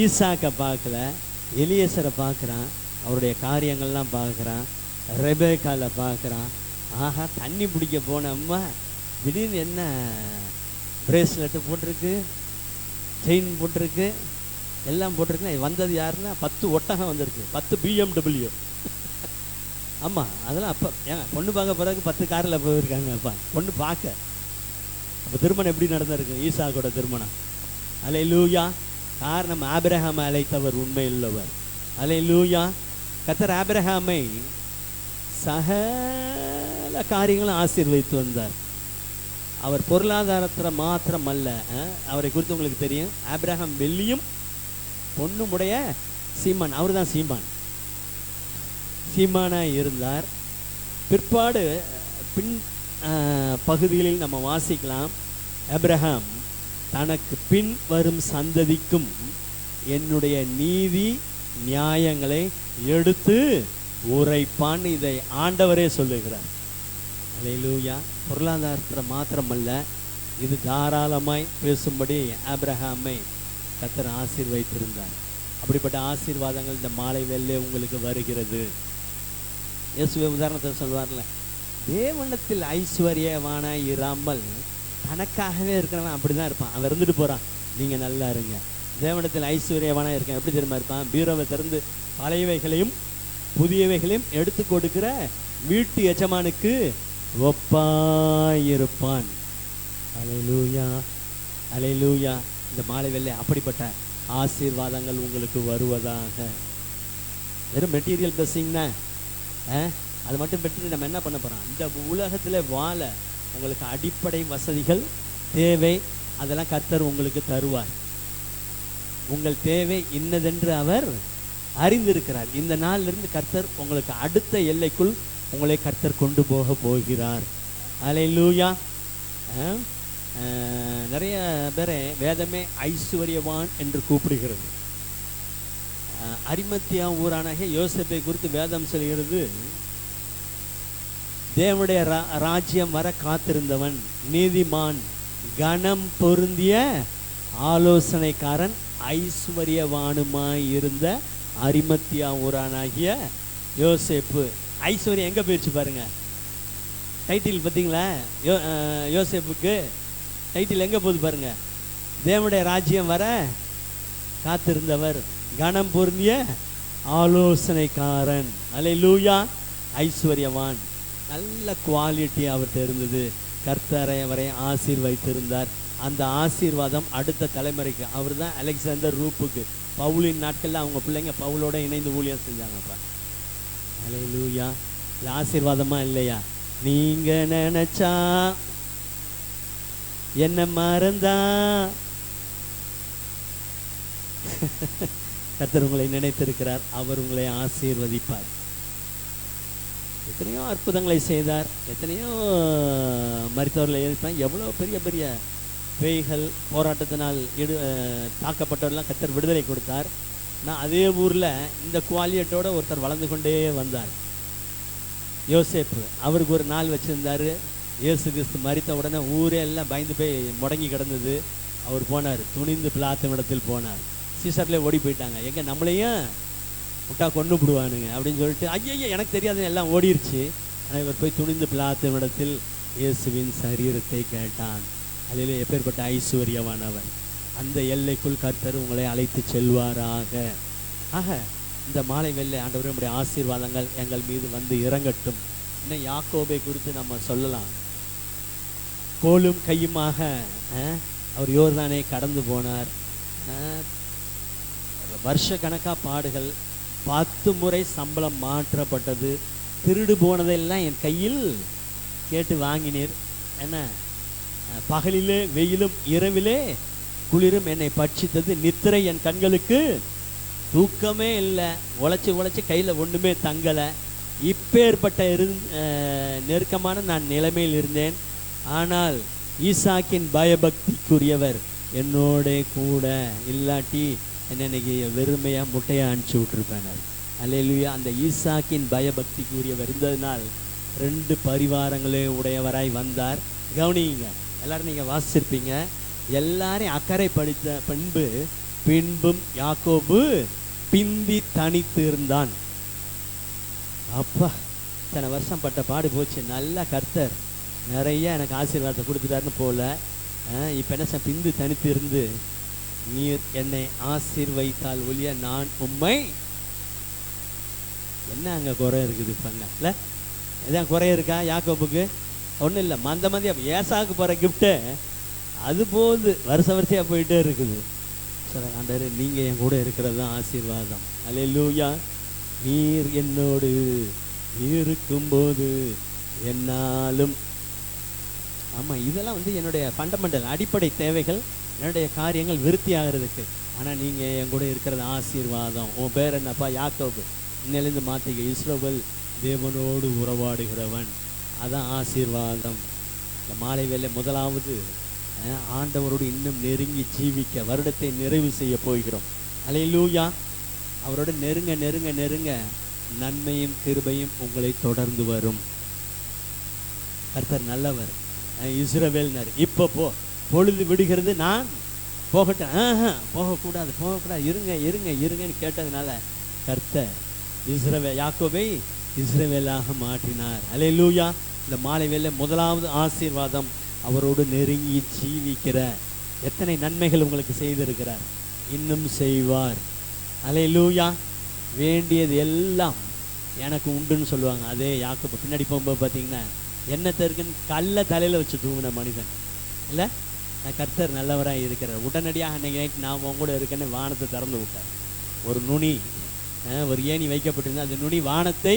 ஈசாக்கை பார்க்கல, எலியேசரை பார்க்குறான், அவருடைய காரியங்கள்லாம் பார்க்குறான், ரெபேக்கால பார்க்குறான். ஆஹா, தண்ணி பிடிக்க போன அம்மா திடீர்னு என்ன பிரேஸ்லெட்டு போட்டிருக்கு, செயின் போட்டிருக்கு, எல்லாம் போட்டிருக்குன்னா வந்தது யாருன்னா 10 ஒட்டகம் வந்திருக்கு, 10 BMW. ஆமாம், அதெல்லாம் அப்போ ஏங்க பொண்ணு பார்க்க பிறகு 10 காரில் போயிருக்காங்க. அப்பா பொண்ணு பார்க்க. அப்போ திருமணம் எப்படி நடந்திருக்கு? ஈசாக்கோட திருமணம். அல்லேலூயா. காரணம், ஆபிரகாமை அழைத்தவர் உண்மை உள்ளவர். அல்லேலூயா. கர்த்தர் ஆபிரகாமை சகல காரியங்களும் ஆசீர்வதித்து வந்தார். அவர் பொருளாதாரத்தில் மாத்திரம் அல்ல, அவரை குறித்து உங்களுக்கு தெரியும். ஆபிரகாம் வெள்ளியும் பொண்ணுமுடைய சீமான், அவர் தான் சீமானாக இருந்தார். பிற்பாடு பின் பகுதிகளில் நம்ம வாசிக்கலாம், ஆபிரகாம் தனக்கு பின் வரும் சந்ததிக்கும் என்னுடைய நீதி நியாயங்களை எடுத்து உரைப்பான். இதை ஆண்டவரே சொல்லுகிறார். அல்லேலூயா. பொருளாதாரத்தில் மாத்திரமல்ல, இது தாராளமாய் பேசும்படி ஆபிரகாமை கர்த்தர் ஆசீர்வதித்திருந்தார். அப்படிப்பட்ட ஆசீர்வாதங்கள் இந்த மாலை வேளையிலே உங்களுக்கு வருகிறது. இயேசுவே உதாரணத்தை சொல்வார்ல, தேவனத்தில் ஐஸ்வர்யவானாய் இராமல் தனக்காகவே இருக்கிறவன் அப்படி தான் இருப்பான். அவன் இருந்துட்டு போகிறான், நீங்கள் நல்லா இருங்க. தேவனத்தில் ஐஸ்வர்யவானாக இருக்கேன் எப்படி தெரியுமா இருப்பான்? பீரோவை திறந்து பழையவைகளையும் புதியவைகளையும் எடுத்து கொடுக்கிற வீட்டு எஜமானுக்கு ஒப்பாயிருப்பான். அல்லேலூயா, அல்லேலூயா. இந்த மாலை வேளை அப்படிப்பட்ட ஆசீர்வாதங்கள் உங்களுக்கு வருவதாக. வெறும் மெட்டீரியல் பிளஸிங்னா அது மட்டும் பெற்று நம்ம என்ன பண்ண போகிறோம்? இந்த உலகத்தில் வாழ உங்களுக்கு அடிப்படை வசதிகள் தேவை, அதெல்லாம் கர்த்தர் உங்களுக்கு தருவார். உங்கள் தேவை இன்னதென்று அவர் அறிந்திருக்கிறார். இந்த நாளிலிருந்து கர்த்தர் உங்களுக்கு அடுத்த எல்லைக்குள் உங்களை கர்த்தர் கொண்டு போக போகிறார். அல்லேலூயா. நிறைய பேரை வேதமே ஐஸ்வர்யவான் என்று கூப்பிடுகிறது. அரிமத்தியா ஊரானாகிய யோசேப்பை குறித்து வேதம் சொல்கிறது, தேவனுடைய ராஜ்யம் வர காத்திருந்தவன், நீதிமான், கனம் பொருந்திய ஆலோசனைக்காரன், ஐஸ்வர்யவானுமாய் இருந்த அரிமத்தியா ஊரானாகிய யோசேப்பு. ஐஸ்வர்யம் எங்கே போயிடுச்சு பாருங்க. டைட்டில் பார்த்தீங்களா? யோசேப்புக்கு டைட்டில் எங்கே போகுது பாருங்க. தேவனுடைய ராஜ்யம் வர காத்திருந்தவர், கனம் பொருந்திய ஆலோசனைக்காரன். அல்லேலூயா. ஐஸ்வர்யவான், நல்ல குவாலிட்டி அவர்கிட்ட இருந்தது. கர்த்தரை அவரை ஆசீர்வதித்திருந்தார். அந்த ஆசீர்வாதம் அடுத்த தலைமுறைக்கு. அவர் தான் அலெக்சாண்டர் ரூப்புக்கு பவுலின் நாட்களில் அவங்க பிள்ளைங்க பவுலோட இணைந்து ஊழியம் செஞ்சாங்கப்பா. அல்லேலூயா. இல்லை ஆசீர்வாதமா இல்லையா? நீங்க நினைச்சா என்ன மறந்தா கர்த்தர் உங்களை நினைத்திருக்கிறார். அவர் உங்களை ஆசீர்வதிப்பார். எத்தனையோ அற்புதங்களை செய்தார், எத்தனையோ மரித்தவர்களை எழுப்பார், எவ்வளோ பெரிய பெரிய பேய்கள் போராட்டத்தினால் தாக்கப்பட்டவர்கள்லாம் கர்த்தர் விடுதலை கொடுத்தார். நான் அதே ஊரில் இந்த குவாலியட்டோட ஒருத்தர் வளர்ந்து கொண்டே வந்தார், யோசேப்பு. அவருக்கு ஒரு நாள் வச்சுருந்தார். இயேசு கிறிஸ்து மரித்த உடனே ஊரே எல்லாம் பயந்து போய் முடங்கி கிடந்தது. அவர் போனார், துணிந்து பிலாத்துவிடத்தில் போனார். சீசர்லேயே ஓடி போயிட்டாங்க, எங்கே நம்மளையும் விட்டா கொண்டு விடுவானுங்க அப்படின்னு சொல்லிட்டு, ஐயோ எனக்கு தெரியாதுன்னு எல்லாம் ஓடிருச்சு. ஆனால் இவர் போய் துணிந்து பிலாத்துவிடத்தில் இயேசுவின் சரீரத்தை கேட்டான். அதில் எப்பேற்பட்ட ஐஸ்வர்யவானவர். அந்த எல்லைக்குள் கர்த்தர் உங்களை அழைத்து செல்வாராக. ஆக இந்த மாலை வெள்ளை ஆண்டவரே நம்முடைய ஆசீர்வாதங்கள் எங்கள் மீது வந்து இறங்கட்டும். இன்னும் யாக்கோபை குறித்து நம்ம சொல்லலாம். கோலும் கையுமாக அவர் யோர்தானை கடந்து போனார். வருஷ கணக்காக பாடுகள், 10 முறை சம்பளம் மாற்றப்பட்டது. திருடு போனதெல்லாம் என் கையில் கேட்டு வாங்கினீர். என்ன, பகலிலே வெயிலும் இரவிலே குளிரும் என்னை பட்சித்தது. நித்திரை என் கண்களுக்கு தூக்கமே இல்லை. உழைச்சி உழைச்சி கையில் ஒன்றுமே தங்கலை. இப்பேற்பட்ட நெருக்கமான நான் நிலைமையில் இருந்தேன். ஆனால் ஈசாக்கின் பயபக்திக்குரியவர் என்னோட கூட இல்லாட்டி என்ன இன்னைக்கு வெறுமையாக முட்டையாக அனுப்பிச்சி விட்டுருப்பேன். அல்லேலூயா. அந்த ஈசாக்கின் பயபக்திக்குரியவர் இருந்ததுனால் 2 பரிவாரங்களே உடையவராய் வந்தார். கவனிங்க, எல்லாரும் நீங்கள் வாசிச்சிருப்பீங்க. எல்லாரையும் அக்கறை படித்த பின்பும் யாக்கோபு பிந்தி தனித்து இருந்தான். அப்பா, இத்தனை வருஷம் பட்ட பாடு போச்சு. நல்லா கர்த்தர் நிறைய எனக்கு ஆசீர்வாதத்தை கொடுத்துட்டாருன்னு போல. இப்போ என்ன பிந்து தனித்து இருந்து, நீர் என்னை ஆசீர்வதித்தால் ஒழிய நான் உம்மை. என்ன அங்கே குறை இருக்குது இப்போங்க? இல்லை எதான் குறை இருக்கா யாக்கோபுக்கு? ஒன்றும் இல்லை. மந்த மந்தியாக ஏசாவுக்கு போகிற கிஃப்ட்டு அது போது வருஷ வரிசையாக போயிட்டே இருக்குது. சார் ஆண்டவரே, நீங்கள் என் கூட இருக்கிறது தான் ஆசீர்வாதம். அல்லேலூயா. நீர் என்னோடு இருக்கும்போது என்னாலும். ஆமாம், இதெல்லாம் என்னுடைய ஃபண்டமெண்டல் அடிப்படை தேவைகள், என்னுடைய காரியங்கள் விருத்தி ஆகிறதுக்கு. ஆனால் நீங்கள் என் கூட இருக்கிறது ஆசீர்வாதம். உன் பேர் என்னப்பா? யாக்கோபு. இன்னிலிருந்து மாற்றிக்க, இஸ்ரவேல், தேவனோடு உறவாடுகிறவன். அதான் ஆசீர்வாதம். இந்த மாலை வேளை முதலாவது ஆண்டவரோடு இன்னும் நெருங்கி ஜீவிக்க வருடத்தை நிறைவு செய்ய போகிறோம். அல்லேலூயா. அவரோட நெருங்க நெருங்க நெருங்க நன்மையும் கிருபையும் உங்களை தொடர்ந்து வரும். கர்த்தர் நல்லவர், இஸ்ரவேல்னர். இப்போ பொழுது விடுகிறது, நான் போகட்டும். போகக்கூடாது, இருங்கன்னு கேட்டதுனால கர்த்தர் யாக்கோபை இஸ்ரவேலாக மாற்றினார். அல்லேலூயா. இந்த மாலை வேளை முதலாவது ஆசீர்வாதம், அவரோடு நெருங்கி ஜீவிக்கிற. எத்தனை நன்மைகள் உங்களுக்கு செய்திருக்கிறார், இன்னும் செய்வார். அல்லேலூயா. வேண்டியது எல்லாம் எனக்கு உண்டுன்னு சொல்லுவாங்க. அதே யாக்கோபு பின்னாடி போகும்போது பார்த்தீங்கன்னா என்னத்தை இருக்குன்னு கல்லை தலையில் வச்சு தூங்கின மனிதன் இல்லை. நான் கர்த்தர் நல்லவராக இருக்கிறார். உடனடியாக அன்றைக்கி நைட்டு நான் உங்க கூட இருக்கேன்னு வானத்தை திறந்து விட்டார். ஒரு நுனி, ஒரு ஏணி வைக்கப்பட்டிருந்தது. அந்த நுனி வானத்தை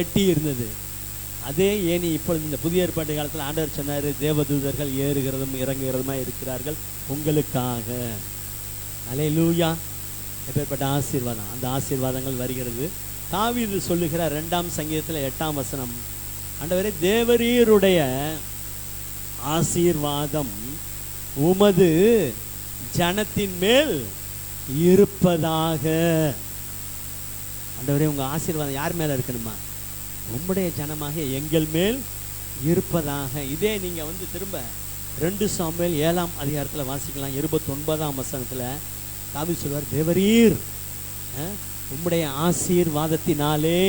எட்டி இருந்தது. அதே ஏணி இப்பொழுது இந்த புதிய ஏற்பாட்டு காலத்தில் ஆண்டவர் சொன்னார், தேவதூதர்கள் ஏறுகிறதும் இறங்குகிறதுமா இருக்கிறார்கள் உங்களுக்காக. அல்லேலூயா. எப்பேற்பட்ட ஆசீர்வாதம். அந்த ஆசீர்வாதங்கள் வருகிறது. தாவீது சொல்லுகிறார் 2ஆம் சங்கீதத்தில் 8ஆம் வசனம், ஆண்டவரே தேவரீருடைய ஆசீர்வாதம் உமது ஜனத்தின் மேல் இருப்பதாக. ஆண்டவரே உங்கள் ஆசீர்வாதம் யார் மேலே இருக்கணுமா? உம்முடைய ஜனமாக எங்கள் மேல் இருப்பதாக. இதே நீங்கள் திரும்ப 2 சாமுவேல் 7ஆம் அதிகாரத்தில் வாசிக்கலாம். 29ஆம் வசனத்தில் தாவீது சொல்வார், தேவரீர் உம்முடைய ஆசீர்வாதத்தினாலே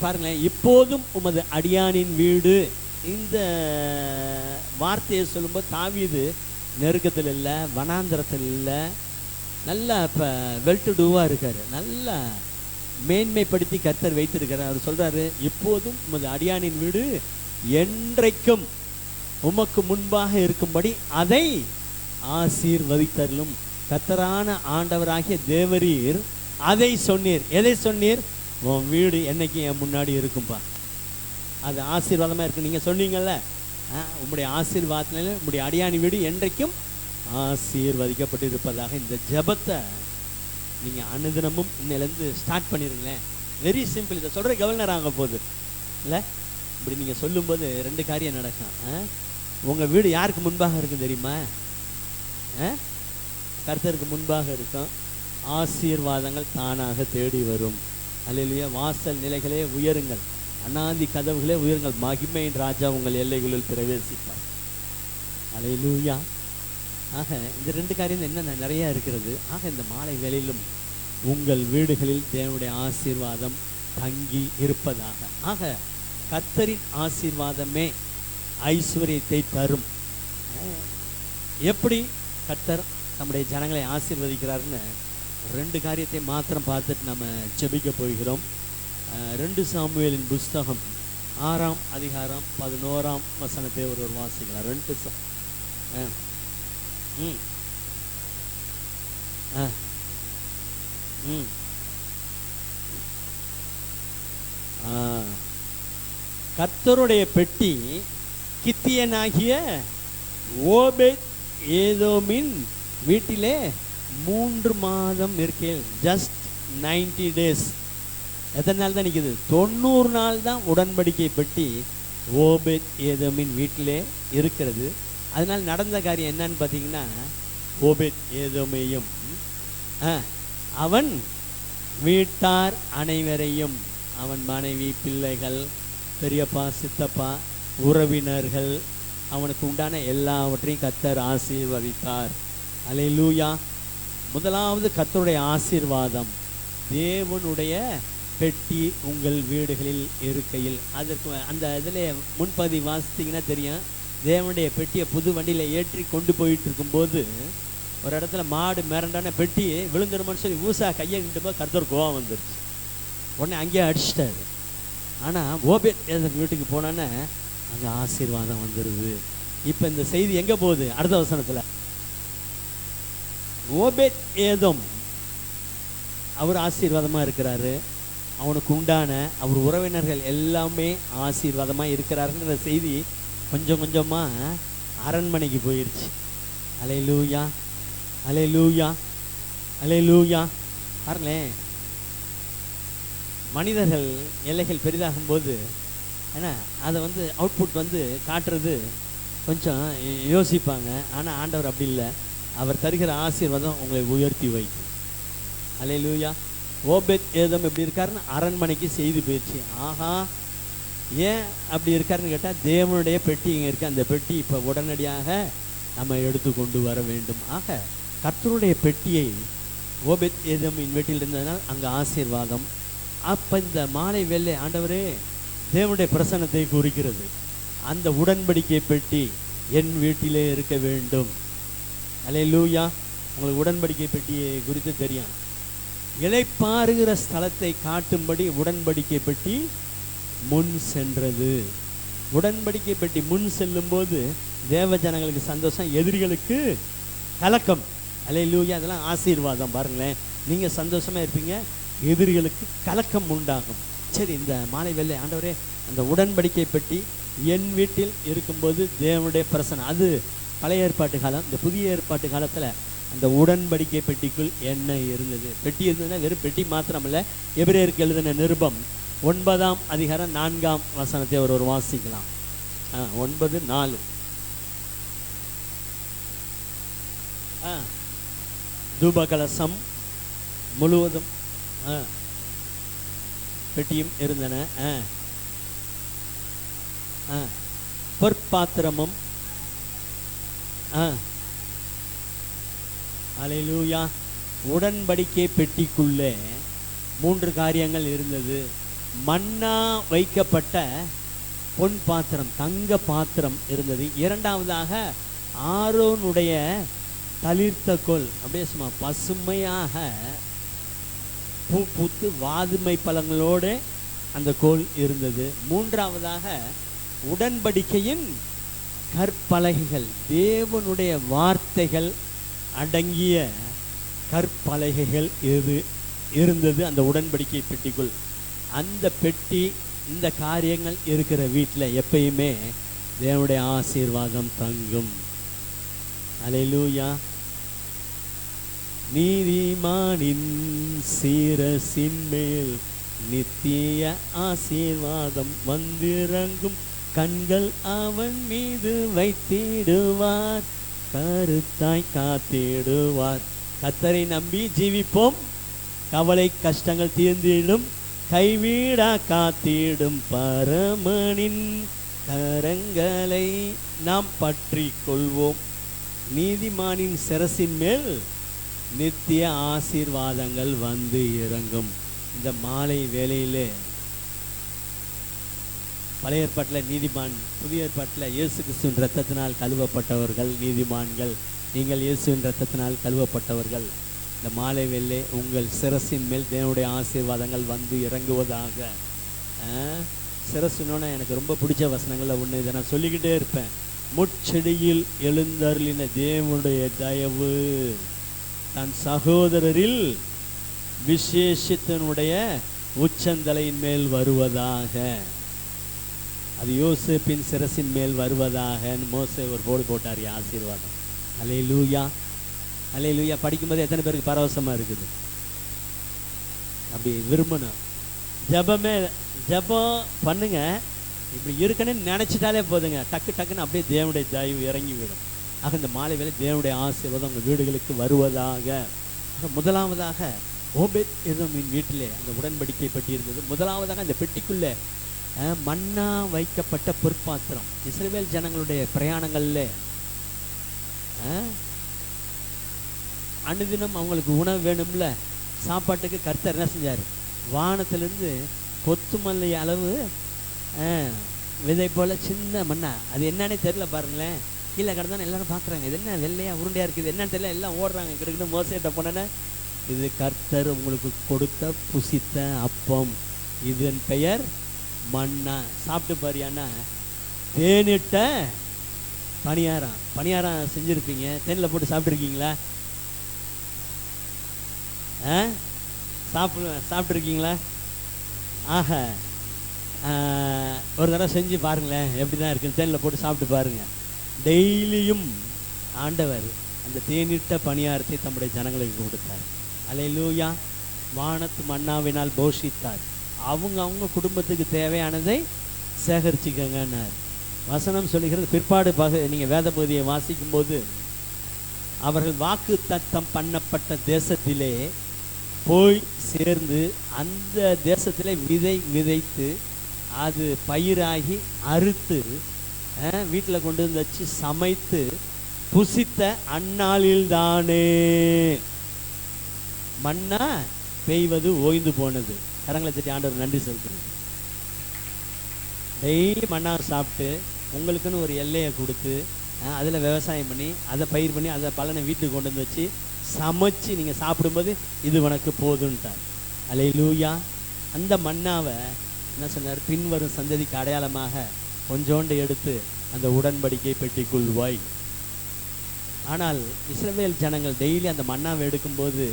பாருங்களேன், இப்போதும் உமது அடியானின் வீடு. இந்த வார்த்தையை சொல்லும்போது தாவீது நெருக்கத்தில் இல்லை, வனாந்திரத்தில் இல்லை, நல்லா இப்போ வெல்டுடூவாக இருக்கார். நல்லா மேன்மைப்படுத்தி கர்த்தர் வைத்திருக்கிறார். அவர் சொல்கிறாரு, இப்போதும் உமது அடியானின் வீடு என்றைக்கும் உமக்கு முன்பாக இருக்கும்படி அதை ஆசீர்வதித்தருளும். கர்த்தரான ஆண்டவராகிய தேவரீர் அதை சொன்னீர். எதை சொன்னீர்? உன் வீடு என்னைக்கு என் முன்னாடி இருக்கும்பா, அது ஆசீர்வாதமாக இருக்கு. நீங்கள் சொன்னீங்கல்ல, உம்முடைய ஆசீர்வாதத்தினால உம்முடைய அடியானி வீடு என்றைக்கும் ஆசீர்வதிக்கப்பட்டு இருப்பதாக. இந்த ஜெபத்தை நீங்கள் அனுதினமும் இன்னிலேருந்து ஸ்டார்ட் பண்ணிடுங்களேன். Very simple. இதை சொல்கிற கவர்னர் ஆக போகுது இல்லை. இப்படி நீங்கள் சொல்லும்போது 2 காரியம் நடக்கும். உங்கள் வீடு யாருக்கு முன்பாக இருக்கும் தெரியுமா? கர்த்தருக்கு முன்பாக இருக்கும். ஆசீர்வாதங்கள் தானாக தேடி வரும். அல்லேலூயா. வாசல் நிலைகளே உயருங்கள், அநாதி கதவுகளே உயருங்கள், மகிமையின் ராஜா உங்கள் எல்லைகளில் பிரவேசிப்பார். அல்லேலூயா. ஆக இந்த 2 காரியம் என்ன நிறையா இருக்கிறது. ஆக இந்த மாலை வேளையிலும் உங்கள் வீடுகளில் தேவனுடைய ஆசீர்வாதம் தங்கி இருப்பதாக. ஆக கர்த்தரின் ஆசீர்வாதமே ஐஸ்வர்யத்தை தரும். எப்படி கர்த்தர் நம்முடைய ஜனங்களை ஆசீர்வதிக்கிறாருன்னு 2 காரியத்தை மாத்திரம் பார்த்துட்டு நம்ம ஜெபிக்க போகிறோம். 2 சாமுவேலின் புஸ்தகம் 6ஆம் அதிகாரம் 11ஆம் வசனத்தை ஒரு வாசிக்கலாம். 2 கர்த்தருடைய பெட்டி கித்தியனாகிய ஓபேத் ஏதோமின் வீட்டிலே 3 மாதம் இருக்கையில், ஜஸ்ட் 90 days. எத்தனை நாள் தான் நிற்குது? 90 நாள் தான் உடன்படிக்கை பெட்டி ஓபேத் ஏதோமின் வீட்டிலே இருக்கிறது. அதனால் நடந்த காரியம் என்னன்னு பார்த்தீங்கன்னா, ஓபேத் ஏதோமையும் அவன் வீட்டார் அனைவரையும், அவன் மனைவி, பிள்ளைகள், பெரியப்பா, சித்தப்பா, உறவினர்கள், அவனுக்கு உண்டான எல்லாவற்றையும் கர்த்தர் ஆசீர்வதித்தார். அல்லேலூயா. முதலாவது கர்த்தருடைய ஆசீர்வாதம், தேவனுடைய பெட்டி உங்கள் வீடுகளில் இருக்கையில். அதற்கு அந்த இதில் முன்பதி வாசித்தீங்கன்னா தெரியும். தேவனுடைய பெட்டியை புது வண்டியில் ஏற்றி கொண்டு போயிட்டு இருக்கும்போது ஒரு இடத்துல மாடு மிரண்டான பெட்டி விழுந்துருமான்னு சொல்லி ஊசா கையை நின்றும்போது கர்த்தர் கோவம் வந்துருச்சு. உடனே அங்கேயே அடிச்சிட்டாரு. ஆனால் ஓபேத் ஏதோம் வீட்டுக்கு போனான்னு அங்கே ஆசீர்வாதம் வந்துடுது. இப்போ இந்த செய்தி எங்கே போகுது? அடுத்த வசனத்தில் ஓபேத் ஏதோம் அவர் ஆசீர்வாதமாக இருக்கிறாரு. அவனுக்கு உண்டான அவர் உறவினர்கள் எல்லாமே ஆசீர்வாதமாக இருக்கிறாருன்ற செய்தி கொஞ்சம் கொஞ்சமாக அரண்மனைக்கு போயிடுச்சு. அல்லேலூயா, அல்லேலூயா, அல்லேலூயா. பாருங்களேன், மனிதர்கள் எல்லைகள் பெரிதாகும்போது ஏன்னா அதை அவுட்புட் காட்டுறது கொஞ்சம் யோசிப்பாங்க. ஆனால் ஆண்டவர் அப்படி இல்லை. அவர் தருகிற ஆசீர்வாதம் உங்களை உயர்த்தி வைக்கும். அல்லேலூயா. ஓபேத் ஏதோம் எப்படி இருக்காருன்னு அரண்மனைக்கு செய்தி போயிடுச்சு. ஆஹா, ஏன் அப்படி இருக்காருன்னு கேட்டால், தேவனுடைய பெட்டி இங்கே இருக்குது, அந்த பெட்டி இப்போ உடனடியாக நம்ம எடுத்து கொண்டு வர வேண்டும். ஆக கர்த்தருடைய பெட்டியை ஓபேத் ஏதோமின் வீட்டில் இருந்ததனால் அங்கே ஆசீர்வாதம். அப்போ இந்த மாலை வேளை ஆண்டவரே தேவனுடைய பிரசன்னத்தை குறிக்கிறது. அந்த உடன்படிக்கை பெட்டி என் வீட்டிலே இருக்க வேண்டும். அல்லேலூயா. உங்களுக்கு உடன்படிக்கை பெட்டியை குறித்து தெரியும். இளைப்பாறுகிற ஸ்தலத்தை காட்டும்படி உடன்படிக்கை பெட்டி முன் சென்றது. உடன்படிக்கை பெட்டி முன் செல்லும்போது தேவ ஜனங்களுக்கு சந்தோஷம், எதிரிகளுக்கு கலக்கம். அல்லேலூயா. அதெல்லாம் ஆசீர்வாதம். பாருங்களேன், நீங்கள் சந்தோஷமாக இருப்பீங்க, எதிரிகளுக்கு கலக்கம் உண்டாகும். சரி, இந்த மாலை வேளை ஆண்டவரே அந்த உடன்படிக்கை பெட்டி என் வீட்டில் இருக்கும்போது தேவனுடைய பிரசனம், அது பழைய ஏற்பாட்டு காலம். இந்த புதிய ஏற்பாட்டு காலத்தில் அந்த உடன்படிக்கை பெட்டிக்குள் என்ன இருந்தது? பெட்டி இருந்ததுன்னா வெறும் பெட்டி மாத்திரமல்ல. எபிரேயருக்கு எழுதின நிருபம் 9ஆம் அதிகாரம் 4ஆம் வசனத்தை ஒரு வாசிக்கலாம். 9:4. தூபகலசம் முழுவதும் பெட்டியும் இருந்தன. பொற்பாத்திரமும். அல்லேலூயா. உடன்படிக்கை பெட்டிக்குள்ளே 3 காரியங்கள் இருந்தது. மன்னா வைக்கப்பட்ட பொன் பாத்திரம், தங்க பாத்திரம் இருந்தது. இரண்டாவதாக ஆரோனுடைய தளிர்த்த கோல், அப்படியே சும்மா பசுமையாக பூ பூத்து வாதுமை பழங்களோடு அந்த கோல் இருந்தது. மூன்றாவதாக உடன்படிக்கையின் கற்பலகைகள், தேவனுடைய வார்த்தைகள் அடங்கிய கற்பலகைகள் இருந்தது அந்த உடன்படிக்கை பெட்டிக்குள். அந்த பெட்டி, இந்த காரியங்கள் இருக்கிற வீட்டில் எப்பயுமே தேவனுடைய ஆசீர்வாதம் தங்கும். அல்லேலூயா. நீதிமானின் சிரசின் மேல் நித்திய ஆசீர்வாதம் வந்திறங்கும், கண்கள் அவன் மீது வைத்திடுவார், கருத்தாய் காத்திடுவார். கர்த்தரை நம்பி ஜீவிப்போம், கவலை கஷ்டங்கள் தீர்ந்திடும், கைவிடா காத்திடும் பரமனின் கரங்களை நாம் பற்றி கொள்வோம். நீதிமானின் சிரசின் மேல் நித்திய ஆசீர்வாதங்கள் வந்து இறங்கும். இந்த மாலை வேளையிலே பழைய ஏற்பாட்டில் நீதிமான், புதிய ஏற்பாட்டில் இயேசு கிறிஸ்துவின் இரத்தத்தினால் கழுவப்பட்டவர்கள் நீதிமான்கள். நீங்கள் இயேசுவின் இரத்தத்தினால் கழுவப்பட்டவர்கள். இந்த மாலை வேளை உங்கள் சிரசின் மேல் தேவனுடைய ஆசீர்வாதங்கள் வந்து இறங்குவதாக. சிரசுனோன்னா எனக்கு ரொம்ப பிடிச்ச வசனங்களில் ஒன்று, இதை நான் சொல்லிக்கிட்டே இருப்பேன். முச்செடியில் எழுந்தருளின தேவனுடைய தயவு தன் சகோதரரில் விசேஷத்தினுடைய உச்சந்தலையின் மேல் வருவதாக. அது யோசேப்பின் சிரசின் மேல் வருவதாக மோசே ஒரு போடு போட்டார் ஆசீர்வாதம். அல்லேலூயா. அல்லேலூயா. படிக்கும்போது எத்தனை பேருக்கு பரவசமாக இருக்குது? அப்படி விரும்பணும். ஜபம் பண்ணுங்க. இப்படி இருக்குன்னு நினச்சிட்டாலே போதுங்க, டக்கு டக்குன்னு அப்படியே தேவனுடைய தயவு இறங்கி விடும். ஆக இந்த மாலை வேளை தேவனுடைய ஆசீர்வாதம் உங்கள் வீடுகளுக்கு வருவதாக. முதலாவதாக ஓபேத் ஏதோமின் வீட்டிலே அந்த உடன்படிக்கை பெட்டி இருந்தது. முதலாவதாக அந்த பெட்டிக்குள்ளே மன்னா வைக்கப்பட்ட பொற்பாத்திரம். இஸ்ரவேல் ஜனங்களுடைய பிரயாணங்களில் அனுதினம் அவங்களுக்கு உணவு வேணும்ல, சாப்பாட்டுக்கு கர்த்தர் என்ன செஞ்சார்? வானத்திலிருந்து கொத்துமல்லி அளவு விதை போல் சின்ன மண்ணா, அது என்னன்னே தெரியல பாருங்களேன். கீழே கிடந்தானே எல்லாரும் பார்க்குறாங்க, இது என்ன வெள்ளையாக உருண்டையாக இருக்குது, என்னன்னு தெரியல, எல்லாம் ஓடுறாங்க. கிடக்குன்னு மோசேட்ட போனேன்னா, இது கர்த்தர் உங்களுக்கு கொடுத்த புசித்த அப்பம், இதன் பெயர் மண்ணா, சாப்பிட்டு பாரியான்னா. தேனிட்ட பணியாரம், பணியாரம் செஞ்சுருப்பீங்க, தேனில் போட்டு சாப்பிட்ருக்கீங்களா? சாப்பிட்ருக்கீங்களா? ஆக ஒரு தடவை செஞ்சு பாருங்களேன், எப்படி தான் இருக்குன்னு தேனில் போட்டு சாப்பிட்டு பாருங்கள். டெய்லியும் ஆண்டவர் அந்த தேனிட்ட பணியாரத்தை தம்முடைய ஜனங்களுக்கு கொடுத்தார். அல்லேலூயா. வானத்து மன்னாவினால் போஷித்தார். அவங்க குடும்பத்துக்கு தேவையானதை சேகரிச்சுக்கங்கன்னார். வசனம் சொல்லுகிறது. பிற்பாடு நீங்கள் வேத பகுதியை வாசிக்கும்போது, அவர்கள் வாக்கு தத்தம் பண்ணப்பட்ட தேசத்திலே போய் சேர்ந்து அந்த தேசத்திலே விதைத்து அது பயிராகி அறுத்து வீட்டில் கொண்டு வந்து வச்சு சமைத்து புசித்த அந்நாளில்தானே மன்னா பெய்வது ஓய்ந்து போனது. கரங்களை தட்டி ஆண்டவர் நன்றி செலுத்துறேன். டெய்லி மண்ணா சாப்பிட்டு உங்களுக்குன்னு ஒரு எல்லையை கொடுத்து அதில் விவசாயம் பண்ணி அதை பயிர் பண்ணி அதை பலனை வீட்டுக்கு கொண்டு வந்து வச்சு சமைச்சு நீங்கள் சாப்பிடும்போது இது உனக்கு போதுன்ட்டார். அல்லேலூயா. அந்த மன்னாவை என்ன சொன்னார்? பின்வரும் சந்ததிக்கு அடையாளமாக கொஞ்சோண்டு எடுத்து அந்த உடன்படிக்கை பெட்டிக்குள் வை. ஆனால் இஸ்ரவேல் ஜனங்கள் டெய்லி அந்த மன்னாவை எடுக்கும்போது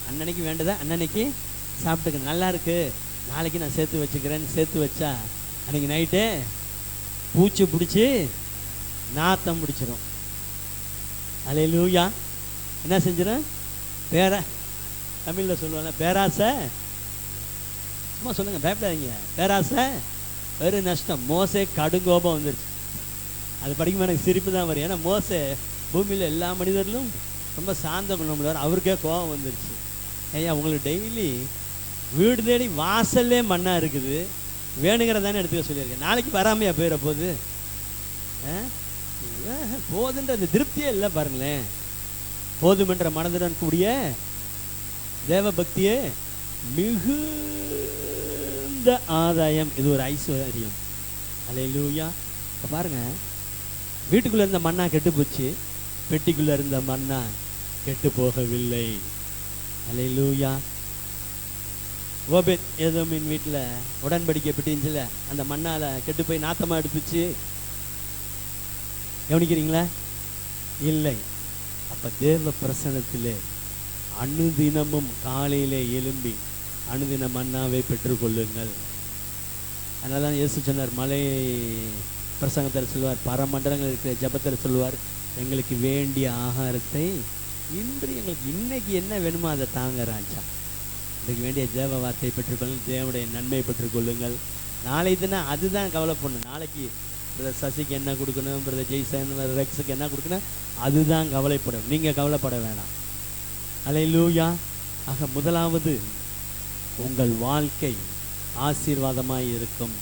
அன்னன்னைக்கு வேண்டதை அன்னன்னைக்கு சாப்பிட்டுக்க, நல்லா இருக்கு நாளைக்கு நான் சேர்த்து வச்சுக்கிறேன்னு சேர்த்து வச்சா அன்றைக்கி நைட்டே பூச்சி பிடிச்சி நாத்தம் பிடிச்சிரும். அல்லேலூயா. என்ன செஞ்சிடும்? தமிழில் சொல்லுவாங்க பேராசை. சும்மா சொல்லுங்கள், பயப்படாதீங்க. பேராசை வெறு நஷ்டம். மோசே கடுங்கோபம் வந்துருச்சு. அது படிக்கும்போது எனக்கு சிரிப்பு தான் வரும். ஏன்னா மோசே பூமியில் எல்லா மனிதர்களும் ரொம்ப சாந்த குணமுள்ளவர், அவருக்கே கோபம் வந்துருச்சு. ஐயா உங்களுக்கு டெய்லி வீடு தேடி வாசல்லே மண்ணாக இருக்குது, வேணுங்கிறதானே எடுத்துக்க சொல்லியிருக்கேன். நாளைக்கு வராமையா போயிட போகுது? போதுன்ற அந்த திருப்தியே இல்லை பாருங்களேன். போதுமென்ற மனதுடன் கூடிய தேவ பக்தியே மிகுந்த ஆதாயம், இது ஒரு ஐஸ்வர்யம். அல்லேலூயா. பாருங்க, வீட்டுக்குள்ளே இருந்த மண்ணா கெட்டு போச்சு, பெட்டிக்குள்ளே இருந்த மண்ணா கெட்டு போகவில்லை. அல்லேலூயா. ஓபேத் ஏதோமின் வீட்டில் உடன்படிக்கை பெட்டிஞ்சில் அந்த மண்ணால் கெட்டு போய் நாத்தமாக எடுத்துச்சு. கவனிக்கிறீங்களா? இல்லை. அப்போ தேவ பிரசனத்திலே அனுதினமும் காலையிலே எழும்பி அனுதின மன்னாவை பெற்றுக்கொள்ளுங்கள். அதனால தான் இயேசு சொன்னார், மலை பிரசங்கத்தில் சொல்லுவார், பரமண்டலங்கள் இருக்கிற ஜபத்தில் சொல்லுவார், எங்களுக்கு வேண்டிய ஆகாரத்தை இன்று எங்களுக்கு இன்னைக்கு என்ன வேணுமோ அதை தாங்க ராஜா. இன்றைக்கு வேண்டிய தேவ வார்த்தையை பெற்றுக்கொள்ளுங்கள், தேவனுடைய நன்மையை பெற்றுக்கொள்ளுங்கள். நாளை தினம் அதுதான் கவலை பண்ணணும். நாளைக்கு பிரதர் சசிக்கு என்ன கொடுக்கணும், பிரதர் ஜெய்சன் ரெக்ஸுக்கு என்ன கொடுக்கணும், அதுதான் கவலைப்படும். நீங்கள் கவலைப்பட வேணாம். அல்லேலூயா. ஆக முதலாவது, உங்கள் வாழ்க்கை ஆசீர்வாதமாய் இருக்கும்.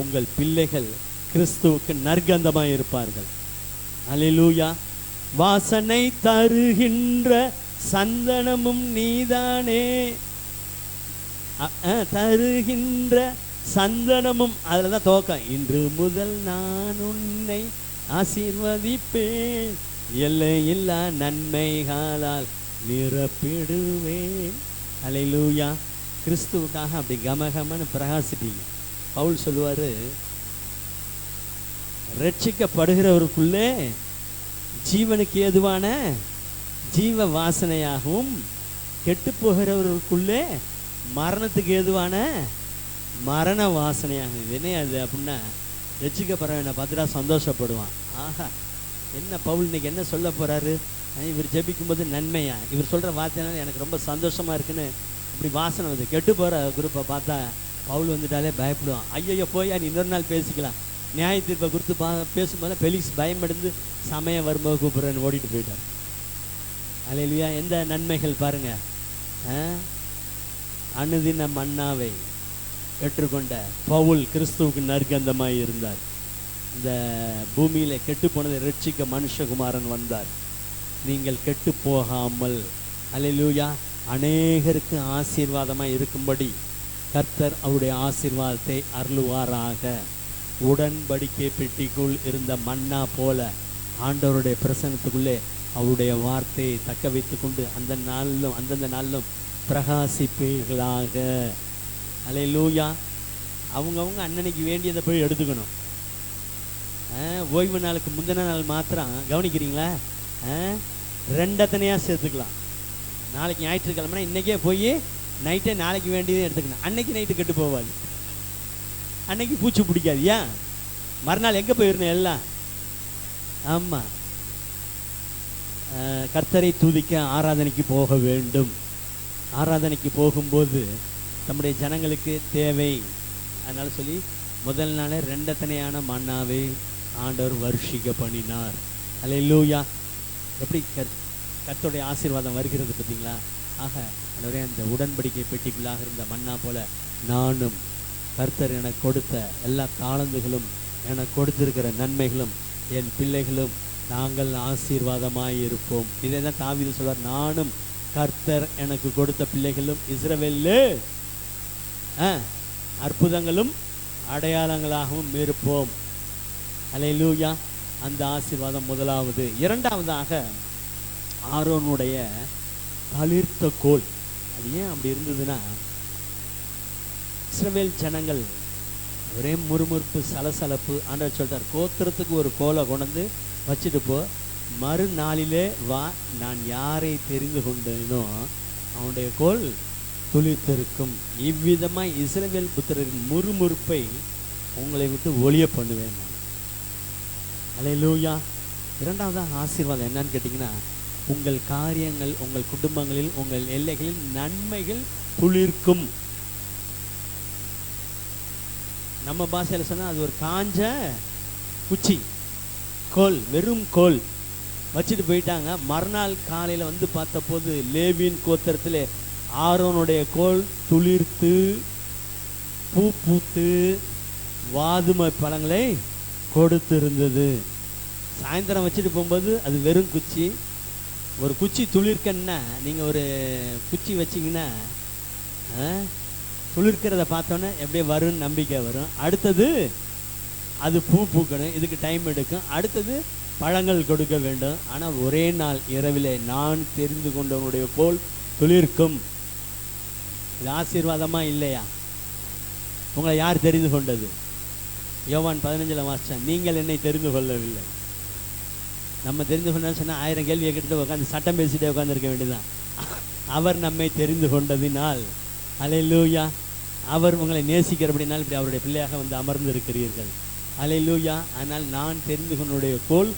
உங்கள் பிள்ளைகள் கிறிஸ்துவுக்கு நற்கந்தமாய் இருப்பார்கள். அல்லேலூயா. வாசனை தருகின்ற சந்தனமும் நீதானே, தருகின்ற சந்தனமும், அதில் தான் துவக்கம். இன்று முதல் நான் உன்னை ஆசீர்வதிப்பேன், எல்லையில்லா நன்மைகளால் நிரப்பிடுவேன். அல்லேலூயா. கிறிஸ்துவுக்காக அப்படி கமகமன்னு பிரகாசிப்பீங்க. பவுல் சொல்லுவார், ரட்சிக்கப்படுகிறவருக்குள்ளே ஜீவனுக்கு ஏதுவான ஜீவ வாசனையாகவும், கெட்டு போகிறவர்களுக்குள்ளே மரணத்துக்கு ஏதுவான மரண வாசனையாகும். இது என்ன அது அப்படின்னா, ரட்சிக்கப்படுறவனை பார்த்துட்டா சந்தோஷப்படுவான். ஆஹா, என்ன பவுல் இன்னைக்கு என்ன சொல்ல போகிறாரு, இவர் ஜெபிக்கும்போது நன்மையா, இவர் சொல்கிற வார்த்தைனால எனக்கு ரொம்ப சந்தோஷமாக இருக்குன்னு இப்படி வாசனை வந்து. கெட்டு போகிற குரூப்பை பார்த்தா பவுல் வந்துட்டாலே பயப்படுவான். ஐயோ போய் நீ இன்னொரு நாள் பேசிக்கலாம். நியாய தீர்ப்பை கொடுத்து பேசும்போது பெலிக்ஸ் பயமடைந்து சமயம் வரும்போது கூப்பிட்றேன்னு ஓடிட்டு போயிட்டார். அல்லேலூயா. எந்த நன்மைகள் பாருங்கள். அனுதின மன்னாவை பெற்றுக்கொண்ட பவுல் கிறிஸ்துவுக்கு நற்கந்தமாய் இருந்தார். இந்த பூமியில் கெட்டு போனதை ரட்சிக்க மனுஷகுமாரன் வந்தார். நீங்கள் கெட்டு போகாமல், அல்லேலூயா, அநேகருக்கு ஆசீர்வாதமாக இருக்கும்படி கர்த்தர் அவருடைய ஆசீர்வாதத்தை அருளுவாராக. உடன்படிக்கை பெட்டிக்குள் இருந்த மன்னா போல ஆண்டவருடைய பிரசன்னத்துக்குள்ளே அவருடைய வார்த்தையை தக்க வைத்து கொண்டு அந்தந்த நாளிலும் பிரகாசிப்பீர்களாக. அல்லேலூயா. அவங்கவுங்க அன்னன்னைக்கு வேண்டியதை போய் எடுத்துக்கணும். ஓய்வு நாளுக்கு முந்தின நாள் மாத்திரம் கவனிக்கிறீங்களா, ரெண்டத்தனையாக சேர்த்துக்கலாம். நாளைக்கு ஞாயிற்றுக்கிழமைனா இன்றைக்கே போய் நைட்டே நாளைக்கு வேண்டியதை எடுத்துக்கணும். அன்னைக்கு நைட்டு கெட்டு போவாது, அன்னைக்கு பூச்சி பிடிக்காது. ஏன்? மறுநாள் எங்கே போயிடணும் எல்லாம். ஆமாம், கர்த்தரை துதிக்க ஆராதனைக்கு போக வேண்டும். ஆராதனைக்கு போகும்போது நம்முடைய ஜனங்களுக்கு தேவை. அதனால் சொல்லி முதல் நாளே ரெண்டத்தனையான மன்னாவை ஆண்டவர் வருஷிக்க பண்ணினார். அல்லேலூயா. எப்படி கர்த்தருடைய ஆசீர்வாதம் வருகிறது பார்த்தீங்களா? ஆக ஆண்டவரே, அந்த உடன்படிக்கை பெட்டிக்குள்ளாக இருந்த மன்னா போல நானும் கர்த்தர் எனக்கு கொடுத்த எல்லா தாளந்துகளும், எனக்கு கொடுத்திருக்கிற நன்மைகளும், என் பிள்ளைகளும் நாங்கள் ஆசீர்வாதமாய் இருப்போம். இதை தான் தாவீது சொல்வார், நானும் கர்த்தர் எனக்கு கொடுத்த பிள்ளைகளும் இஸ்ரவேலிலே அற்புதங்களும் அடையாளங்களாகவும் இருப்போம். அல்லேலூயா. அந்த ஆசீர்வாதம் முதலாவது. இரண்டாவதாக ஆரோனுடைய தளிர்த்த கோல். அது ஏன் அப்படி இருந்ததுன்னா, இஸ்ரவேல் ஜனங்கள் ஒரே முறுமுறுப்பு, சலசலப்பு. ஆண்டவர் சொல்லிட்டார், கோத்திரத்துக்கு ஒரு கோலை கொண்டு வச்சுட்டு போ, மறுநாளிலே வா, நான் யாரை தெரிந்து கொண்டேனோ அவனுடைய கோல் துளிர்த்திருக்கும். இவ்விதமாய் இஸ்ரவேல் புத்திரரின் முறுமுறுப்பை உங்களை விட்டு ஒளிய பண்ணுவேன். அல்லேலூயா. இரண்டாவதாக ஆசீர்வாதம் என்னன்னு கேட்டிங்கன்னா, உங்கள் காரியங்கள், உங்கள் குடும்பங்களில், உங்கள் எல்லைகளில் நன்மைகள் துளிர்க்கும். நம்ம பாஷையில் சொன்னால் அது ஒரு காஞ்ச குச்சி, கோல், வெறும் கோல் வச்சுட்டு போயிட்டாங்க. மறுநாள் காலையில் வந்து பார்த்தபோது லேவியின் கோத்திரத்தில் ஆரோனுடைய கோல் துளிர்த்து பூ பூத்து வாதுமை பழங்களை கொடுத்திருந்தது. சாயந்தரம் வச்சுட்டு போகும்போது அது வெறும் குச்சி. ஒரு குச்சி துளிர்க்கன்னா, நீங்கள் ஒரு குச்சி வச்சிங்கன்னா துளிர்க்கிறத பார்த்தோன்னே எப்படியே வரும்னு நம்பிக்கை வரும். அடுத்தது அது பூ பூக்கணும், இதுக்கு டைம் எடுக்கும். அடுத்தது பழங்கள் கொடுக்க வேண்டும். ஆனால் ஒரே நாள் இரவிலே நான் தெரிந்து கொண்டவனுடைய கோல் துளிர்க்கும். இது ஆசீர்வாதமா இல்லையா? உங்களை யார் தெரிந்து கொண்டது? யோவான் 15 வாசிச்சா, நீங்கள் என்னை தெரிந்து கொள்ளவில்லை. நம்ம தெரிந்து கொண்டோன்னு சொன்னால் 1000 கேள்வியை கேட்டுட்டு உட்காந்து சட்டம் பேசிட்டே உட்காந்துருக்க வேண்டியதுதான். அவர் நம்மை தெரிந்து கொண்டதினால், அல்லேலூயா, அவர் உங்களை நேசிக்கிறபடினால் இப்படி அவருடைய பிள்ளையாக வந்து அமர்ந்து இருக்கிறீர்கள். அல்லேலூயா. ஆனால் நான் தெரிந்து கொண்டனுடைய கோல்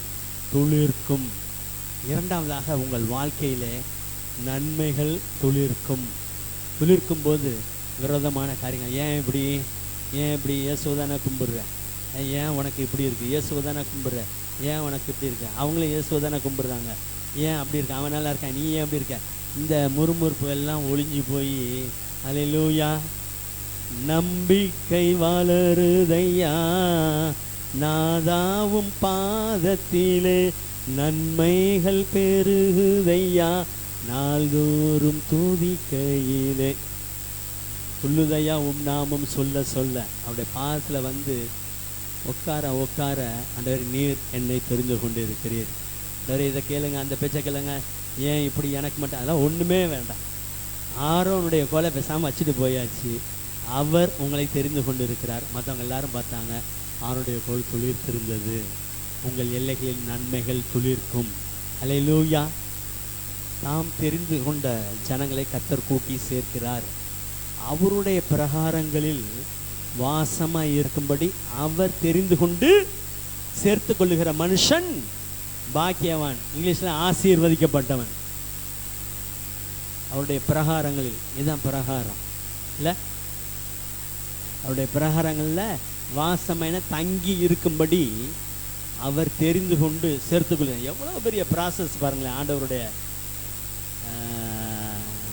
துளிர்க்கும். இரண்டாவதாக உங்கள் வாழ்க்கையிலே நன்மைகள் துளிர்க்கும். துளிர்க்கும் போது விரோதமான காரியங்கள், ஏன் இப்படி இயேசுவதானே கும்பிடுற, ஏன் உனக்கு இப்படி இருக்குது, இயேசுவதானே கும்பிடுற, ஏன் உனக்கு இப்படி இருக்கு, அவங்களும் இயேசுவதானே கும்பிடுறாங்க, ஏன் அப்படி இருக்கு, அவன் நல்லா இருக்கான், நீ ஏன் அப்படி இருக்க, இந்த முறுமுறுப்பு எல்லாம் ஒளிஞ்சு போய் அல்லேலூயா நம்பிக்கை வளருதையா, நாதாவும் பாதத்திலே நன்மைகள் பெருகுதையா, நாள்தோறும் துதிக்கையிலே சொல்லுதையா உம் நாமம் சொல்ல சொல்ல. அவருடைய பாதத்தில் வந்து உட்கார உட்கார, ஆண்டவர் நீர் என்னை தெரிந்து கொண்டு இருக்கிறீர், வேறு இதை கேளுங்க, அந்த பேச்சை கேளுங்க, ஏன் இப்படி எனக்கு மட்டும், அதெல்லாம் ஒன்றுமே வேண்டாம். ஆரோனுடைய கோலை பேசாமல் வச்சுட்டு போயாச்சு. அவர் உங்களை தெரிந்து கொண்டு இருக்கிறார். மற்றவங்க எல்லாரும் பார்த்தாங்க, அவருடைய கோல் துளிர்த்திருந்தது. உங்கள் எல்லைகளில் நன்மைகள் துளிர்க்கும். அல்லேலூயா. நாம் தெரிந்து கொண்ட ஜனங்களை கர்த்தர் கூட்டி சேர்க்கிறார். அவருடைய பிரகாரங்களில் வாசமாய் இருக்கும்படி அவர் தெரிந்து கொண்டு சேர்த்து கொள்ளுகிற மனுஷன் பாக்கியவான். இங்கிலீஷில் ஆசீர்வதிக்கப்பட்டவன். அவருடைய பிரகாரங்களில், இதுதான் பிரகாரம் இல்லை, அவருடைய பிரகாரங்களில் வாசமான தங்கி இருக்கும்படி அவர் தெரிந்து கொண்டு சேர்த்துக்கொள்ள. எவ்வளோ பெரிய ப்ராசஸ் பாருங்களேன் ஆண்டவருடைய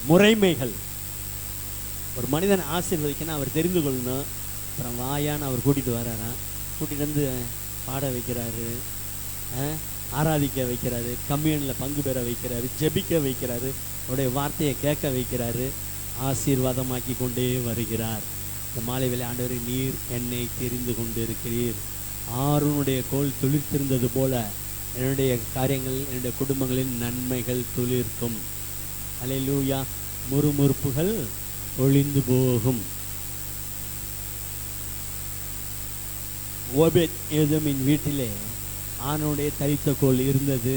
முறைமைகள். ஒரு மனிதன் ஆசீர்வதிக்கணும், அவர் தெரிந்து கொள்ளணும். அப்புறம் வாயான்னு அவர் கூட்டிகிட்டு வர்றாராம், கூட்டிகிட்டு வந்து பாட வைக்கிறாரு, ஆராதிக்க வைக்கிறாரு, கம்யூனில் பங்கு பெற வைக்கிறாரு, ஜெபிக்க வைக்கிறாரு, அவருடைய வார்த்தையை கேட்க வைக்கிறாரு, ஆசீர்வாதமாக்கி கொண்டே வருகிறார். இந்த மாலை வேளை ஆண்டவரே நீர் என்னை தெரிந்து கொண்டு இருக்கிறீர். ஆரோனுடைய கோல் துளிர்த்திருந்தது போல என்னுடைய காரியங்கள், என்னுடைய குடும்பங்களின் நன்மைகள் துளிர்க்கும். அல்லேலூயா. முறுமுறுப்புகள் ஒளிந்து போகும். ஓபேத் ஏதோமின் வீட்டிலே ஆரோனுடைய தரித்த கோல் இருந்தது.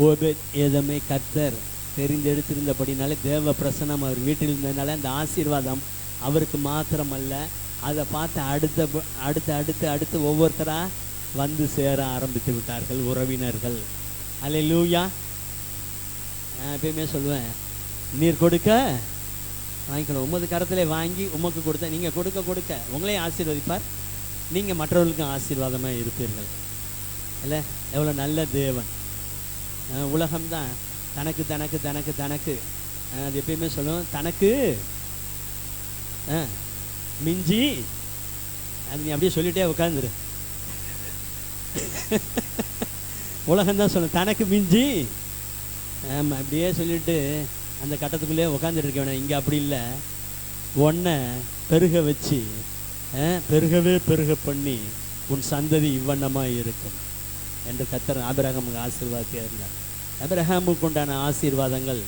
ஓபேத் ஏதோமை கர்த்தர் தெரிந்தெடுத்திருந்தபடினாலே, தேவ பிரசனம் அவர் வீட்டில் இருந்ததுனால அந்த ஆசீர்வாதம் அவருக்கு மாத்திரமல்ல, அதை பார்த்து அடுத்து ஒவ்வொருத்தராக வந்து சேர ஆரம்பித்து விட்டார்கள் உறவினர்கள். அல்லேலூயா. நான் எப்பயுமே சொல்லுவேன், நீர் கொடுக்க வாங்கிக்கணும். உமது கரத்தில் வாங்கி உமக்கு கொடுத்த, நீங்கள் கொடுக்க உங்களையும் ஆசீர்வதிப்பார், நீங்கள் மற்றவர்களுக்கும் ஆசீர்வாதமாக இருப்பீர்கள். இல்லை, எவ்வளோ நல்ல தேவன். உலகம்தான் தனக்கு தனக்கு தனக்கு தனக்கு, அது எப்பயுமே சொல்லுவோம், தனக்கு மிஞ்சி அது நீ அப்படியே சொல்லிட்டே உட்காந்துரு. உலகம்தான் சொல்லணும் தனக்கு மிஞ்சி. ஆமாம், இப்படியே சொல்லிட்டு அந்த கட்டத்துக்குள்ளேயே உட்காந்துட்டு இருக்க வேணாம். இங்கே அப்படி இல்லை. ஒன்றை பெருக வச்சு பெருகவே பெருக பண்ணி உன் சந்ததி இவ்வண்ணமாக இருக்கும் என்று கர்த்தர் ஆபிரகாமுக்கு ஆசீர்வாதத்தை இருந்தார். ஆபிரகாமுக்கு உண்டான ஆசீர்வாதங்கள்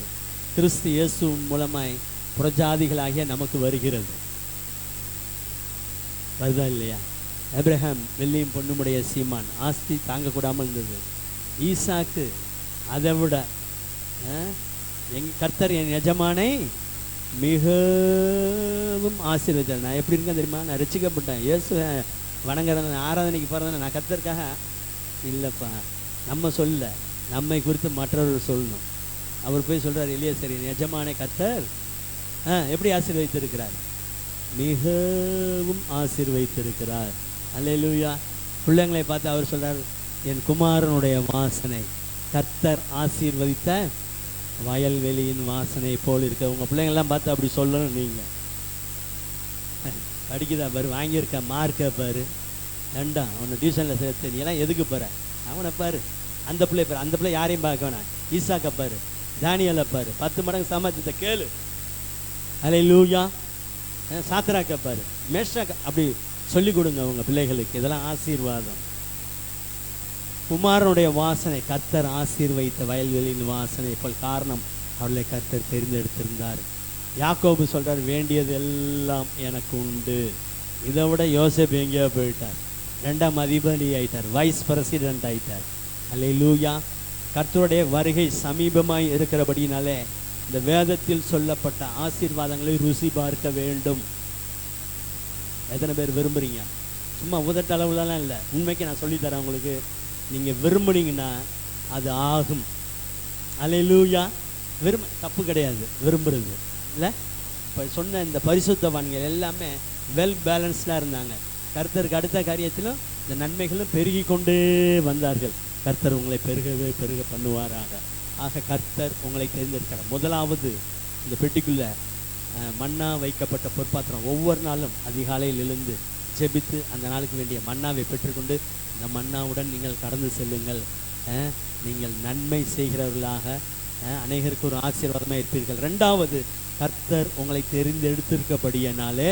கிறிஸ்து இயேசு மூலமாய் புறஜாதிகளாகிய நமக்கு வருகிறது. வருதா இல்லையா? ஆபிரகாம் வெள்ளியும் பொண்ணுமுடைய சீமான், ஆஸ்தி தாங்கக்கூடாமல் இருந்தது. ஈசாக்கு அதை விட கர்த்தர் என் எஜமானை மிகவும் ஆசீர்வதித்தார். நான் எப்படி இருக்கேன் தெரியுமா? நான் ரட்சிக்கப்பட்டேன், இயேசு வணங்குறேன், ஆராதனைக்கு போகிறேன், நான் கர்த்தருக்காக இல்லைப்பா. நம்ம சொல்ல, நம்மை குறித்து மற்றவர்கள் சொல்லணும். அவர் போய் சொல்கிறார், எலியாசர் என் எஜமானை கர்த்தர் எப்படி ஆசீர்வதித்திருக்கிறார்? மிகவும் ஆசீர்வதித்திருக்கிறார். அல்லேலூயா. பிள்ளைங்களை பார்த்து அவர் சொல்கிறார், என் குமாரனுடைய வாசனை கர்த்தர் ஆசீர்வதித்த வயல்வெளியின் வாசனை போல் இருக்க. உங்கள் பிள்ளைங்கள்லாம் பார்த்து அப்படி சொல்லணும். நீங்கள் படிக்குதா பாரு, வாங்கியிருக்க மார்க்கை பாரு, ரெண்டா அவனை டியூஷனில் சேர்த்து நீ எல்லாம் எதுக்கு போகிற? அவனை பாரு, அந்த பிள்ளை பாரு. அந்த பிள்ளை யாரையும் பார்க்க வேணாம், ஈசாக்கை பாரு, தானியலை பாரு, 10 மடங்கு சமாளித்த கேளு. அல்லேலூயா. சாத்ராக்கை பாரு, மேஷாக்க, அப்படி சொல்லிக் கொடுங்க உங்கள் பிள்ளைகளுக்கு. இதெல்லாம் ஆசீர்வாதம். குமாரனுடைய வாசனை கர்த்தர் ஆசீர்வதித்த வயல்வெளியின் வாசனை போல். காரணம், அவர்களை கர்த்தர் தெரிந்தெடுத்திருந்தார். யாக்கோபு சொல்கிறார், வேண்டியது எல்லாம் எனக்கு உண்டு. இதை விட யோசேப் எங்கேயோ போயிட்டார், 2ஆம் அதிபதி ஆயிட்டார், வைஸ் பிரசிடென்ட் ஆயிட்டார். அல்லேலூயா. கர்த்தருடைய வருகை சமீபமாய் இருக்கிறபடினாலே இந்த வேதத்தில் சொல்லப்பட்ட ஆசீர்வாதங்களை ருசி பார்க்க வேண்டும். எத்தனை பேர் விரும்புகிறீங்க? சும்மா உதட்டளவுலலாம் இல்லை, உண்மைக்கு நான் சொல்லித்தரேன் உங்களுக்கு. நீங்கள் விரும்புனீங்கன்னா அது ஆகும். அல்லேலூயா. தப்பு கிடையாது விரும்புறது இல்லை. இப்போ சொன்ன இந்த பரிசுத்தவான்கள் எல்லாமே வெல் பேலன்ஸ்டாக இருந்தாங்க. கர்த்தருக்கு அடுத்த காரியத்திலும் இந்த நன்மைகளும் பெருகி கொண்டே வந்தார்கள். கர்த்தர் உங்களை பெருகவே பெருக பண்ணுவாராக. ஆக கர்த்தர் உங்களை தேர்ந்தெடுக்கிறார். முதலாவது, இந்த பெட்டிக்குள்ளே மன்னா வைக்கப்பட்ட பொற்பாத்திரம். ஒவ்வொரு நாளும் அதிகாலையில் எழுந்து ஜெபித்து அந்த நாளுக்கு வேண்டிய மன்னாவை பெற்றுக்கொண்டு இந்த மன்னாவுடன் நீங்கள் கடந்து செல்லுங்கள். நீங்கள் நன்மை செய்கிறவர்களாக அநேகருக்கு ஒரு ஆசீர்வாதமாக இருப்பீர்கள். 2வது, கர்த்தர் உங்களை தெரிந்தெடுத்திருக்கபடியினாலே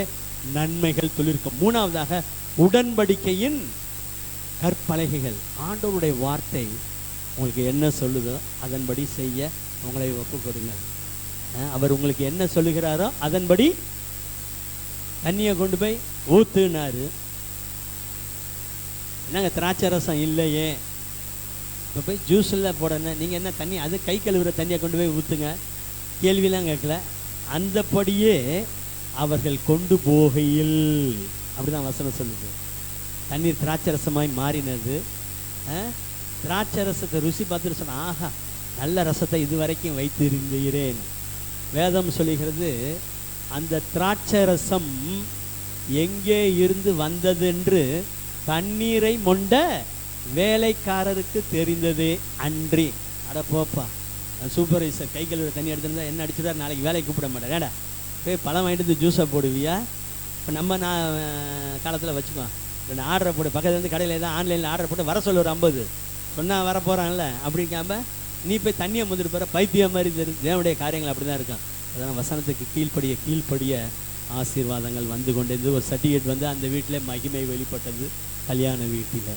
நன்மைகள் துளிர்க்கும். 3வதாக, உடன்படிக்கையின் கற்பலகைகள். ஆண்டவருடைய வார்த்தை உங்களுக்கு என்ன சொல்லுதோ அதன்படி செய்ய உங்களை ஒப்பு கொடுங்க. அவர் உங்களுக்கு என்ன சொல்லுகிறாரோ அதன்படி தண்ணியை கொண்டு போய் ஊத்துனாரு. என்னங்க திராட்சை ரசம் இல்லையே, இப்போ போய் ஜூஸில் போடணும், நீங்கள் என்ன தண்ணி, அது கை கழுவுற தண்ணியை கொண்டு போய் ஊற்றுங்க, கேள்விலாம் கேட்கல. அந்தபடியே அவர்கள் கொண்டு போகையில், அப்படிதான் வசனம் சொல்லுது, தண்ணீர் திராட்சை ரசமாய் மாறினது. திராட்சை ரசத்தை ருசி பார்த்துட்டு சொன்ன, ஆஹா நல்ல ரசத்தை இதுவரைக்கும் வைத்திருந்தீரேன். வேதம் சொல்லுகிறது, அந்த திராட்சை ரசம் எங்கே இருந்து வந்ததென்று தண்ணீரை மொண்ட வேலைக்காரருக்கு தெரிந்ததே அன்றி. அட போப்பா, சூப்பர்வைசர் கை கழுவுற தண்ணி எடுத்துருந்தா என்ன அடிச்சுதான் நாளைக்கு வேலைக்கு கூப்பிட மாட்டேன். ஏடா போய் பழம் வாங்கிட்டு வந்து ஜூஸை போடுவியா? இப்போ நம்ம காலத்தில் வச்சுக்குவோம், ரெண்டு ஆர்டரை போட்டு பக்கத்தில் இருந்து கடையில் தான் ஆன்லைனில் ஆர்டர் போட்டு வர சொல்லுவார் 50 சொன்னால் வர போகிறான்ல. அப்படிங்காம நீ போய் தண்ணியை முந்திட்டு போகிற பைத்தியம் மாதிரி தெரியும். தேவனுடைய காரியங்கள் அப்படி தான் இருக்கும். அதனால் வசனத்துக்கு கீழ்ப்படிய ஆசீர்வாதங்கள் வந்து கொண்டது. ஒரு சர்டிஃபிகேட் வந்து அந்த வீட்டில் மகிமை வெளிப்பட்டது, கல்யாண வீட்டில்.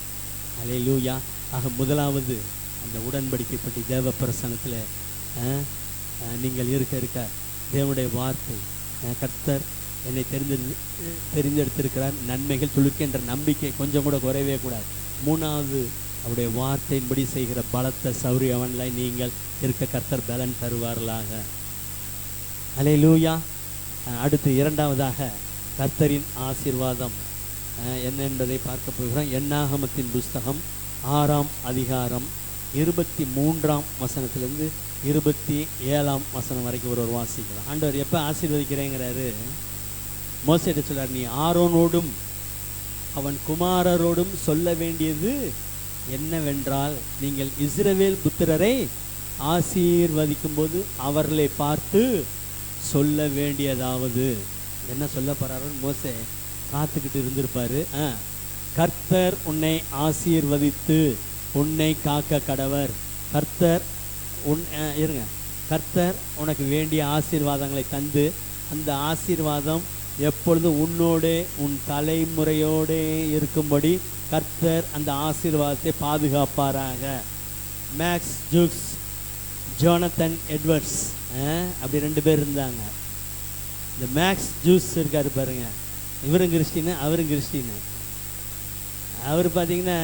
அல்லேலூயா. ஆக முதலாவது அந்த உடன்படிக்கைப்பட்டி தேவ பிரசனத்தில் நீங்கள் இருக்க தேவனுடைய வார்த்தை, கர்த்தர் என்னை தெரிந்தெடுத்திருக்கிறார், நன்மைகள் துளிர்க்கின்ற நம்பிக்கை கொஞ்சம் கூட குறையவே கூடாது. 3வது, அவருடைய வார்த்தையின்படி செய்கிற பலத்த சௌரியவன்ல நீங்கள் இருக்க கர்த்தர் பலன் தருவார்களாக. அல்லேலூயா. அடுத்து 2வதாக கர்த்தரின் ஆசீர்வாதம் என்ன என்பதை பார்க்க போகிறோம். என்னாகமத்தின் புஸ்தகம் 6ஆம் அதிகாரம் 23ஆம் வசனத்திலிருந்து 27ஆம் வசனம் வரைக்கும் ஒரு வாசிக்கலாம். ஆண்டவர் எப்போ ஆசீர்வதிக்கிறேங்கிறாரு, மோசேட்ட சொல்றார், நீ ஆரோனோடும் அவன் குமாரரோடும் சொல்ல வேண்டியது என்னவென்றால், நீங்கள் இஸ்ரவேல் புத்திரரை ஆசீர்வதிக்கும் போது அவர்களை பார்த்து சொல்ல வேண்டியதாவது. என்ன சொல்ல போறாரு மோசே, காத்துக்கிட்டு இருந்திருப்பாரு. கர்த்தர் உன்னை ஆசீர்வதித்து உன்னை காக்க கடவர். கர்த்தர் இருங்க, கர்த்தர் உனக்கு வேண்டிய ஆசீர்வாதங்களை தந்து அந்த ஆசீர்வாதம் எப்பொழுதும் உன்னோடே உன் தலைமுறையோடே இருக்கும்படி கர்த்தர் அந்த ஆசீர்வாதத்தை பாதுகாப்பாராக. மேக்ஸ் ஜூக்ஸ், ஜோனத்தன் எட்வர்ட்ஸ், அப்படி 2 பேர் இருந்தாங்க. இந்த மேக்ஸ் ஜூஸ் இருக்காரு பாருங்க, இவரும் கிறிஸ்டின்னு அவரும் கிறிஸ்டின்னு. அவர் பார்த்தீங்கன்னா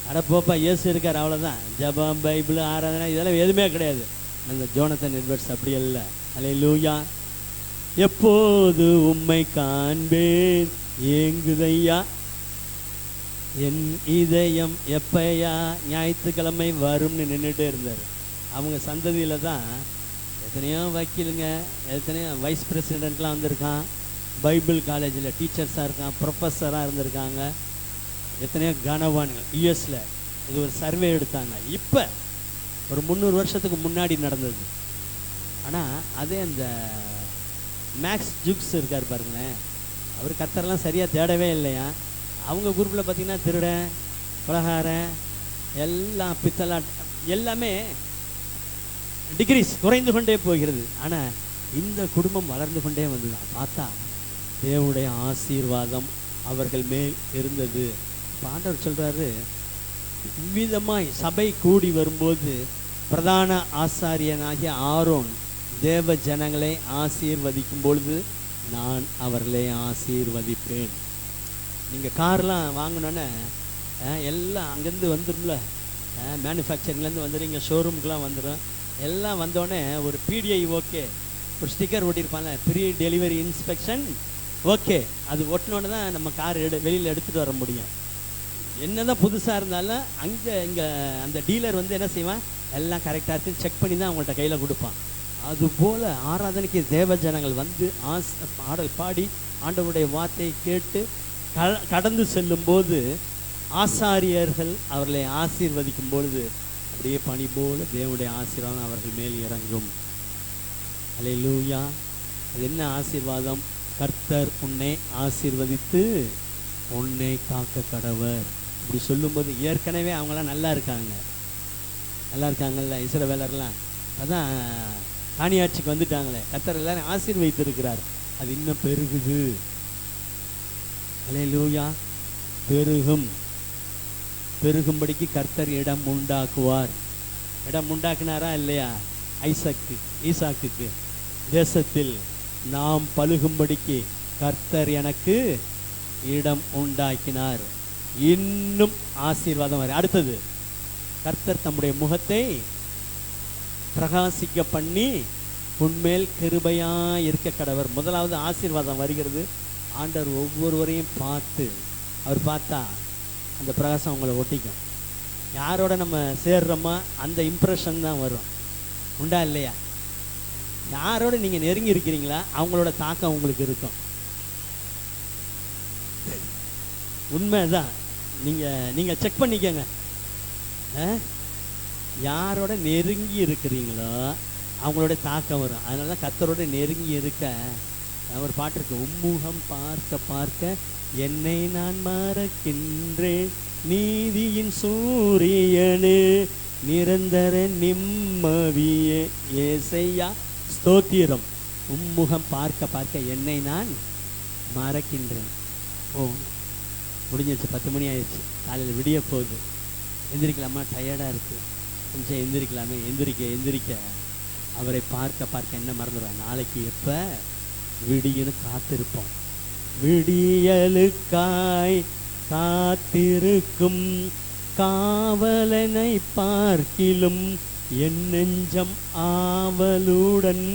அட போப்பா இயேசு இருக்கார் அவ்வளோதான், ஜெபம் பைபிள் ஆராதனை இதெல்லாம் எதுவுமே கிடையாது. அந்த ஜோனத்தன் எட்வர்ட்ஸ் அப்படி இல்லை. அல்லேலூயா. எப்போது உம்மை காண்பேன் ஏங்குதையா என் இதயம் எப்பையா ஞாயிற்றுக்கிழமை வரும்னு நின்றுட்டே இருந்தார். அவங்க சந்ததியில் தான் எத்தனையோ வக்கீலுங்க, எத்தனையோ வைஸ் பிரசிடெண்ட்லாம் வந்திருக்கான், பைபிள் காலேஜில் டீச்சர்ஸாக இருக்கான், ப்ரொஃபஸராக இருந்திருக்காங்க, எத்தனையோ கனவான்கள். யூஎஸில் இது ஒரு சர்வே எடுத்தாங்க, இப்போ ஒரு 300 வருஷத்துக்கு முன்னாடி நடந்தது. ஆனால் அதே அந்த மேக்ஸ் ஜூக்ஸ் இருக்கார் பாருங்களேன், அவர் கர்த்தரெல்லாம் சரியாக தேடவே இல்லையா. அவங்க குரூப்பில் பார்த்திங்கன்னா திருடன், கொலகாரன், எல்லாம் பித்தலா, எல்லாமே டிகிரிஸ் குறைந்து கொண்டே போகிறது. ஆனால் இந்த குடும்பம் வளர்ந்து கொண்டே வந்துதான். பார்த்தா தேவனுடைய ஆசீர்வாதம் அவர்கள் மேல் இருந்தது. ஆண்டவர் சொல்கிறாரு, இவ்விதமாய் சபை கூடி வரும்போது பிரதான ஆசாரியனாகிய ஆரோன் தேவ ஜனங்களை ஆசீர்வதிக்கும் பொழுது நான் அவர்களை ஆசீர்வதிப்பேன். நீங்கள் கார்லாம் வாங்கினோன்னே எல்லாம் அங்கேருந்து வந்துடும்ல, மேனுஃபேக்சரிங்லேருந்து வந்துடும், இங்கே ஷோரூமுக்கெலாம் வந்துடும். எல்லாம் வந்தோடனே ஒரு பிடிஐ ஓகே, ஒரு ஸ்டிக்கர் ஒட்டியிருப்பாங்க, ப்ரீ டெலிவரி இன்ஸ்பெக்ஷன் ஓகே. அது ஒட்டினோன்னு தான் நம்ம கார் வெளியில் எடுத்துகிட்டு வர முடியும். என்ன தான் புதுசாக இருந்தாலும் இங்கே அந்த டீலர் வந்து என்ன செய்வான், எல்லாம் கரெக்டாக இருக்குன்னு செக் பண்ணி தான் அவங்கள்ட்ட கையில் கொடுப்பான். அதுபோல் ஆராதனைக்கு தேவ ஜனங்கள் வந்து பாடல் பாடி ஆண்டவருடைய வார்த்தையை கேட்டு கடந்து செல்லும்போது ஆசாரியர்கள் அவர்களை ஆசீர்வதிக்கும் பொழுது அப்படியே பனி போல தேவனுடைய ஆசீர்வாதம் அவர்கள் மேல் இறங்கும். அல்லேலூயா. அது என்ன ஆசீர்வாதம்? கர்த்தர் உன்னை ஆசீர்வதித்து உன்னை காக்க கடவர். இப்படி சொல்லும்போது ஏற்கனவே அவங்களாம் நல்லா இருக்காங்கல்ல இஸ்ரவேலர்லாம், அதான் காணியாட்சிக்கு வந்துட்டாங்களே, கர்த்தர் எல்லாரும் ஆசீர்வதித்திருக்கிறார். அது இன்னும் பெருகுது. அல்லேலூயா. பெருகும்படிக்கு கர்த்தர் இடம் உண்டாக்குவார். இடம் உண்டாக்குனாரா இல்லையா? ஈசாக்குக்கு தேசத்தில் நாம் பழுகும்படிக்கு கர்த்தர் எனக்கு இடம் உண்டாக்கினார். இன்னும் ஆசீர்வாதம் வர. அடுத்தது, கர்த்தர் தம்முடைய முகத்தை பிரகாசிக்க பண்ணி உன்மேல் கிருபையா இருக்க கடவர். முதலாவது ஆசீர்வாதம் வருகிறது. ஆண்டவர் ஒவ்வொருவரையும் பார்த்து, அவர் பார்த்தா அந்த பிரகாசம் அவங்கள ஒட்டிக்கும். யாரோட நம்ம சேர்றோமா அந்த இம்ப்ரெஷன் தான் வரும். உண்டா இல்லையா? யாரோட நீங்கள் நெருங்கி இருக்கிறீங்களா அவங்களோட தாக்கம் உங்களுக்கு இருக்கும். உண்மைதான். நீங்கள் செக் பண்ணிக்கங்க. யாரோட நெருங்கி இருக்கிறீங்களோ அவங்களோட தாக்கம் வரும். அதனால தான் கர்த்தரோட நெருங்கி இருக்க ஒரு பாட்டு இருக்கு, உம்முகம் பார்க்க பார்க்க என்னை நான் மறக்கின்றேன், நீதியின் சூரியனே நிரந்தர நிம்மதியே ஏசையா ஸ்தோத்திரம். உம்முகம் பார்க்க பார்க்க என்னை நான் மறக்கின்றேன். முடிஞ்சிருச்சு, 10 மணி ஆயிடுச்சு, காலையில் விடிய போகுது. எந்திரிக்கலாமா? டயர்டாக இருக்குது, கொஞ்சம் எந்திரிக்கலாமே. எந்திரிக்க அவரை பார்க்க என்ன மறந்துடுவேன். நாளைக்கு எப்போ விடியன்னு காத்திருப்போம். விடியலுக்காய் காத்திருக்கும் காவலனை பார்க்கிலும் என் நெஞ்சம் ஆவலுடன்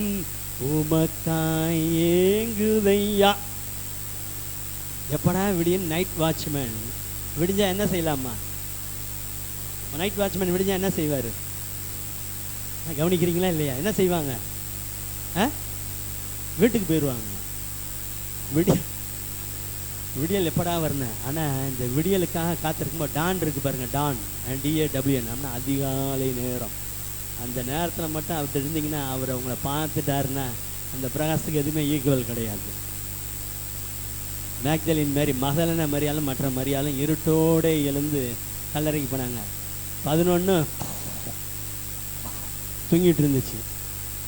உமக்காய் ஏங்குதையா. எப்படா விடியன்? நைட் வாட்ச்மேன் விடிஞ்சா என்ன செய்யலாமா? நைட் வாட்ச்மேன் விடிஞ்சா என்ன செய்வார்? கவனிக்கிறீங்களா இல்லையா? என்ன செய்வாங்க? வீட்டுக்கு போயிடுவாங்க. விடியல் எப்படா வரணும்? ஆனால் இந்த விடியலுக்காக காத்திருக்கும்போது டான் இருக்கு பாருங்க, டான் DAWN அப்படின்னா அதிகாலை நேரம். அந்த நேரத்தில் மட்டும் அவர் இருந்தீங்கன்னா அவர் அவங்கள பார்த்துட்டாருன்னா அந்த பிரகாசத்துக்கு எதுவுமே ஈக்குவல் கிடையாது. மேக்தலின் மேரி, மகதலேனா மரியாலும் மற்ற மரியாலும் இருட்டோடு எழுந்து கல்லறைக்கு போனாங்க. 11 தூங்கிட்டு இருந்துச்சு.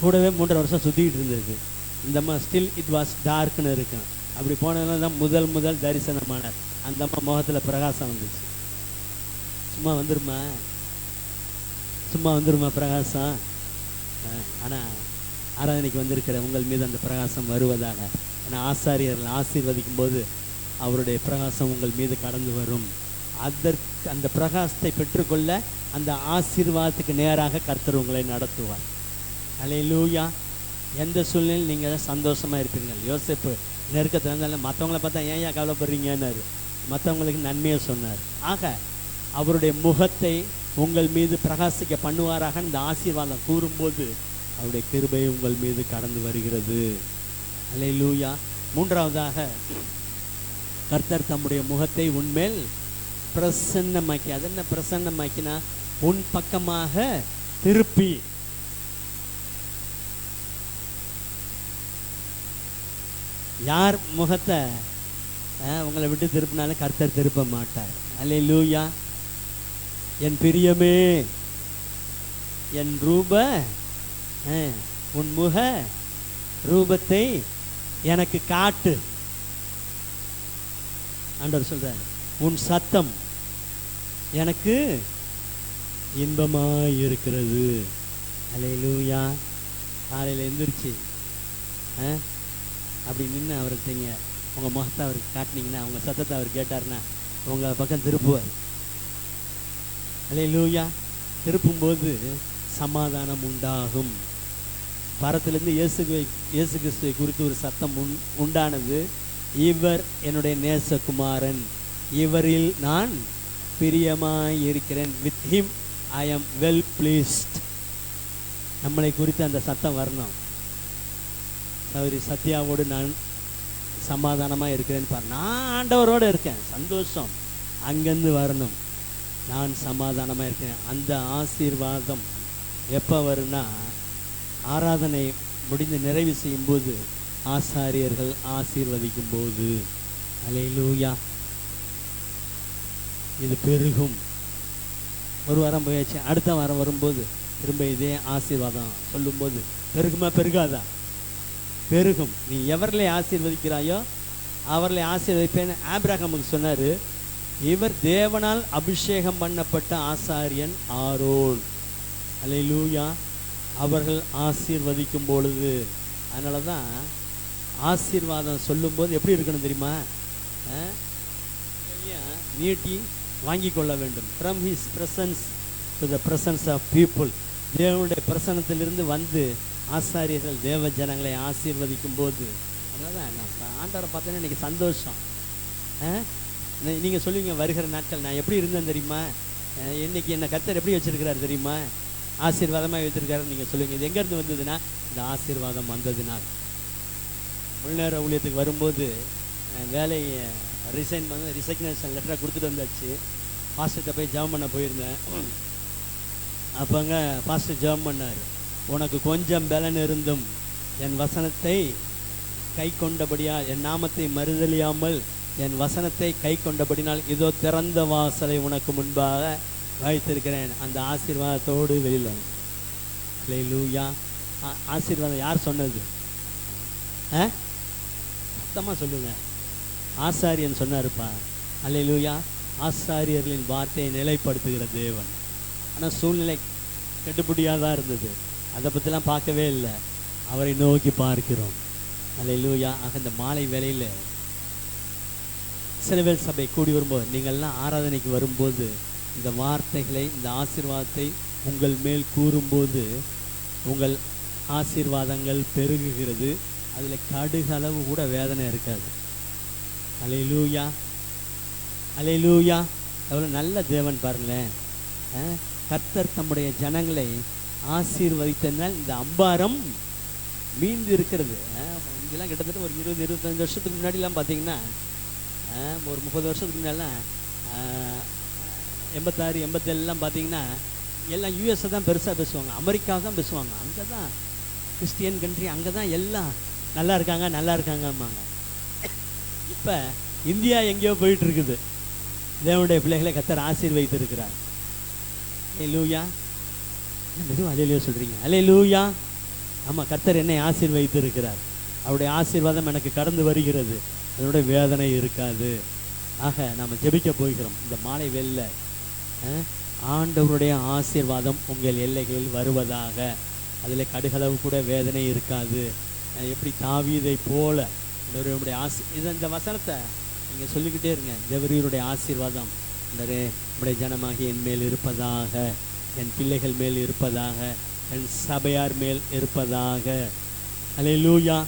கூடவே 3 வருஷம் சுற்றிக்கிட்டு இருந்தது. இந்த அம்மா ஸ்டில் இட் வாஸ் டார்க்னு இருக்கும். அப்படி போனதுனால தான் முதல் தரிசனமானார். அந்த அம்மா முகத்தில் பிரகாசம் வந்துச்சு. சும்மா வந்துருமா பிரகாசம்? ஆனால் ஆராதனைக்கு வந்திருக்கிற உங்கள் மீது அந்த பிரகாசம் வருவதாக. ஏன்னா ஆசாரியர்கள் ஆசீர்வதிக்கும் போது அவருடைய பிரகாசம் உங்கள் மீது கடந்து வரும். அந்த பிரகாசத்தை பெற்றுக்கொள்ள அந்த ஆசீர்வாதத்துக்கு நேராக கர்த்தர் உங்களை நடத்துவார். அல்லேலூயா. எந்த சூழ்நிலையில் நீங்கள் சந்தோஷமாக இருப்பீர்கள். யோசேப்பு நெருக்கத்தில் இருந்தாலும் மற்றவங்கள பார்த்தா ஏன் கவலைப்படுறீங்கன்னாரு. மற்றவங்களுக்கு நன்மையை சொன்னார். ஆக அவருடைய முகத்தை உங்கள் மீது பிரகாசிக்க பண்ணுவாராக இந்த ஆசீர்வாதம் கூறும்போது அவருடைய கிருபை உங்கள் மீது கடந்து வருகிறது. அல்லேலூயா. மூன்றாவதாக கர்த்தர் தம்முடைய முகத்தை உன்மேல் பிரசன்னமாக்கி, அது என்ன பிரசன்னமாக்கினா உன் பக்கமாக திருப்பி. யார் முகத்தை உங்களை விட்டு திருப்பினாலும் கர்த்தர் திருப்ப மாட்டார். அல்லேலூயா. என் பிரியமே, என் உன் முக ரூபத்தை எனக்கு காட்டு. ஆண்டவர் சொல்றார், உன் சத்தம் எனக்கு இன்பமாய் இருக்கிறது. அல்லேலூயா. காலையில் எந்திரிச்சு அப்படி நின்று அவர்கிட்ட உங்கள் முகத்தை அவருக்கு காட்டினீங்கன்னா, உங்கள் சத்தத்தை அவர் கேட்டார்னா உங்கள் பக்கம் திருப்புவார். அல்லேலூயா. திருப்பும்போது சமாதானம் உண்டாகும். பரத்திலிருந்து இயேசு கிறிஸ்துவை குறித்து ஒரு சத்தம் உண்டானது. இவர் என்னுடைய நேசகுமாரன், இவரில் நான் பிரியமாய் இருக்கிறேன். With him I am well pleased. நம்மளை குறித்து அந்த சத்தம் வரணும். சௌரி சத்யாவோடு நான் சமாதானமாக இருக்கிறேன்னு பாரு. நான் ஆண்டவரோடு இருக்கேன், சந்தோஷம் அங்கேருந்து வரணும். நான் சமாதானமாக இருக்கேன். அந்த ஆசீர்வாதம் எப்போ வரும்னா, ஆராதனை முடிந்து நிறைவு செய்யும்போது, ஆசாரியர்கள் ஆசீர்வதிக்கும் போது. அல்லேலூயா. இது பெருகும். ஒரு வாரம் போயாச்சு, அடுத்த வாரம் வரும்போது திரும்ப இதே ஆசீர்வாதம் சொல்லும்போது பெருகுமா பெருகாதா? பெருகும். நீ எவர்களை ஆசீர்வதிக்கிறாயோ அவர்களை ஆசீர்வதிப்பேன்னு ஆபிரகாமுக்கு சொன்னார். இவர் தேவனால் அபிஷேகம் பண்ணப்பட்ட ஆசாரியன் ஆரோன். அல்லேலூயா. அவர்கள் ஆசீர்வதிக்கும் பொழுது, அதனால தான் ஆசீர்வாதம் சொல்லும்போது எப்படி இருக்கணும் தெரியுமா? நீட்டி வாங்கி கொள்ள வேண்டும். From his presence to the presence of people. தேவனுடைய பிரசன்னத்திலிருந்து வந்து ஆசாரியர்கள் தேவ ஜனங்களை ஆசீர்வதிக்கும் போது, அதனால தான் நான் ஆண்டவரை பார்த்தோன்னா இன்றைக்கி சந்தோஷம். நீங்கள் சொல்லுவீங்க, வருகிற நாட்கள் நான் எப்படி இருந்தேன் தெரியுமா, இன்றைக்கி என்னை கர்த்தர் எப்படி வச்சுருக்கிறார் தெரியுமா, ஆசீர்வாதமாக வைத்திருக்காருன்னு நீங்கள் சொல்லுவீங்க. இது எங்கேருந்து வந்ததுன்னா, இந்த ஆசீர்வாதம் வந்ததுனால். முழுநேர ஊழியத்துக்கு வரும்போது வேலையை ரிசைக்னேஷன் லெட்டராக கொடுத்துட்டு வந்தாச்சு. பாஸ்டர்கிட்ட போய் ஜெபம் பண்ண போயிருந்தேன். அப்போங்க பாஸ்டர் ஜெபம் பண்ணார். உனக்கு கொஞ்சம் பலன் இருந்தும் என் வசனத்தை கை கொண்டபடியால், என் நாமத்தை மறுதலியாமல் என் வசனத்தை கை கொண்டபடினால் இதோ திறந்த வாசலை உனக்கு முன்பாக வைத்திருக்கிறேன். அந்த ஆசீர்வாதத்தோடு வெளியில். அல்லேலூயா. ஆசீர்வாதம் யார் சொன்னது? சத்தமாக சொல்லுங்க. ஆசாரியன் சொன்னாருப்பா. அல்லேலூயா. ஆசாரியர்களின் வார்த்தையை நிலைப்படுத்துகிற தேவன். ஆனால் சூழ்நிலை கெட்டுப்படியாக தான் இருந்தது. அதை பற்றிலாம் பார்க்கவே இல்லை. அவரை நோக்கி பார்க்கிறோம். அல்லேலூயா. ஆக இந்த மாலை வேளையில் சிலவேல் சபை கூடி வரும்போது, நீங்கள்லாம் ஆராதனைக்கு வரும்போது இந்த வார்த்தைகளை, இந்த ஆசீர்வாதத்தை உங்கள் மேல் கூறும்போது உங்கள் ஆசீர்வாதங்கள் பெருகுகிறது. அதில் கடுகளவு கூட வேதனை இருக்காது. அல்லேலூயா. அல்லேலூயா. எவ்வளோ நல்ல தேவன் பாருங்களேன். கர்த்தர் தம்முடைய ஜனங்களை ஆசீர்வதித்தனால் இந்த அம்பாரம் மீண்டு இருக்கிறது. இதெல்லாம் கிட்டத்தட்ட ஒரு 20-25 வருஷத்துக்கு முன்னாடிலாம் பார்த்தீங்கன்னா, ஒரு 30 வருஷத்துக்கு முன்னாடிலாம் 86, 87 பார்த்தீங்கன்னா எல்லாம் யூஎஸ்ஸை தான் பெருசாக பேசுவாங்க, அமெரிக்காவை தான் பேசுவாங்க. அங்கே தான் கிறிஸ்டியன் கண்ட்ரி, அங்கே தான் எல்லாம் நல்லா இருக்காங்க நல்லா இருக்காங்கம்மாங்க. இப்போ இந்தியா எங்கேயோ போயிட்டு இருக்குது. தேவனுடைய பிள்ளைகளை கர்த்தர் ஆசீர்வதித்திருக்கிறார். அல்லேலூயா. மெதுவாக அல்லேலூயா சொல்கிறீங்க. அல்லேலூயா. ஆமாம், கர்த்தர் என்னை ஆசீர்வதித்திருக்கிறார். அவருடைய ஆசீர்வாதம் எனக்கு கடந்து வருகிறது. அதனுடைய வேதனை இருக்காது. ஆக நாம் ஜெபிக்க போகிறோம். இந்த மாலை வேளையில ஆண்டவருடைய ஆசீர்வாதம் உங்கள் எல்லைகளில் வருவதாக. அதில் கடுகளவு கூட வேதனை இருக்காது. எப்படி தாவீதை போல இந்த வசனத்தை நீங்கள் சொல்லிக்கிட்டே இருங்க. தேவரீருடைய ஆசீர்வாதம் நம்முடைய ஜனமாகி என் மேல் இருப்பதாக, என் பிள்ளைகள் மேல் இருப்பதாக, என் சபையார் மேல் இருப்பதாக. அல்லேலூயா.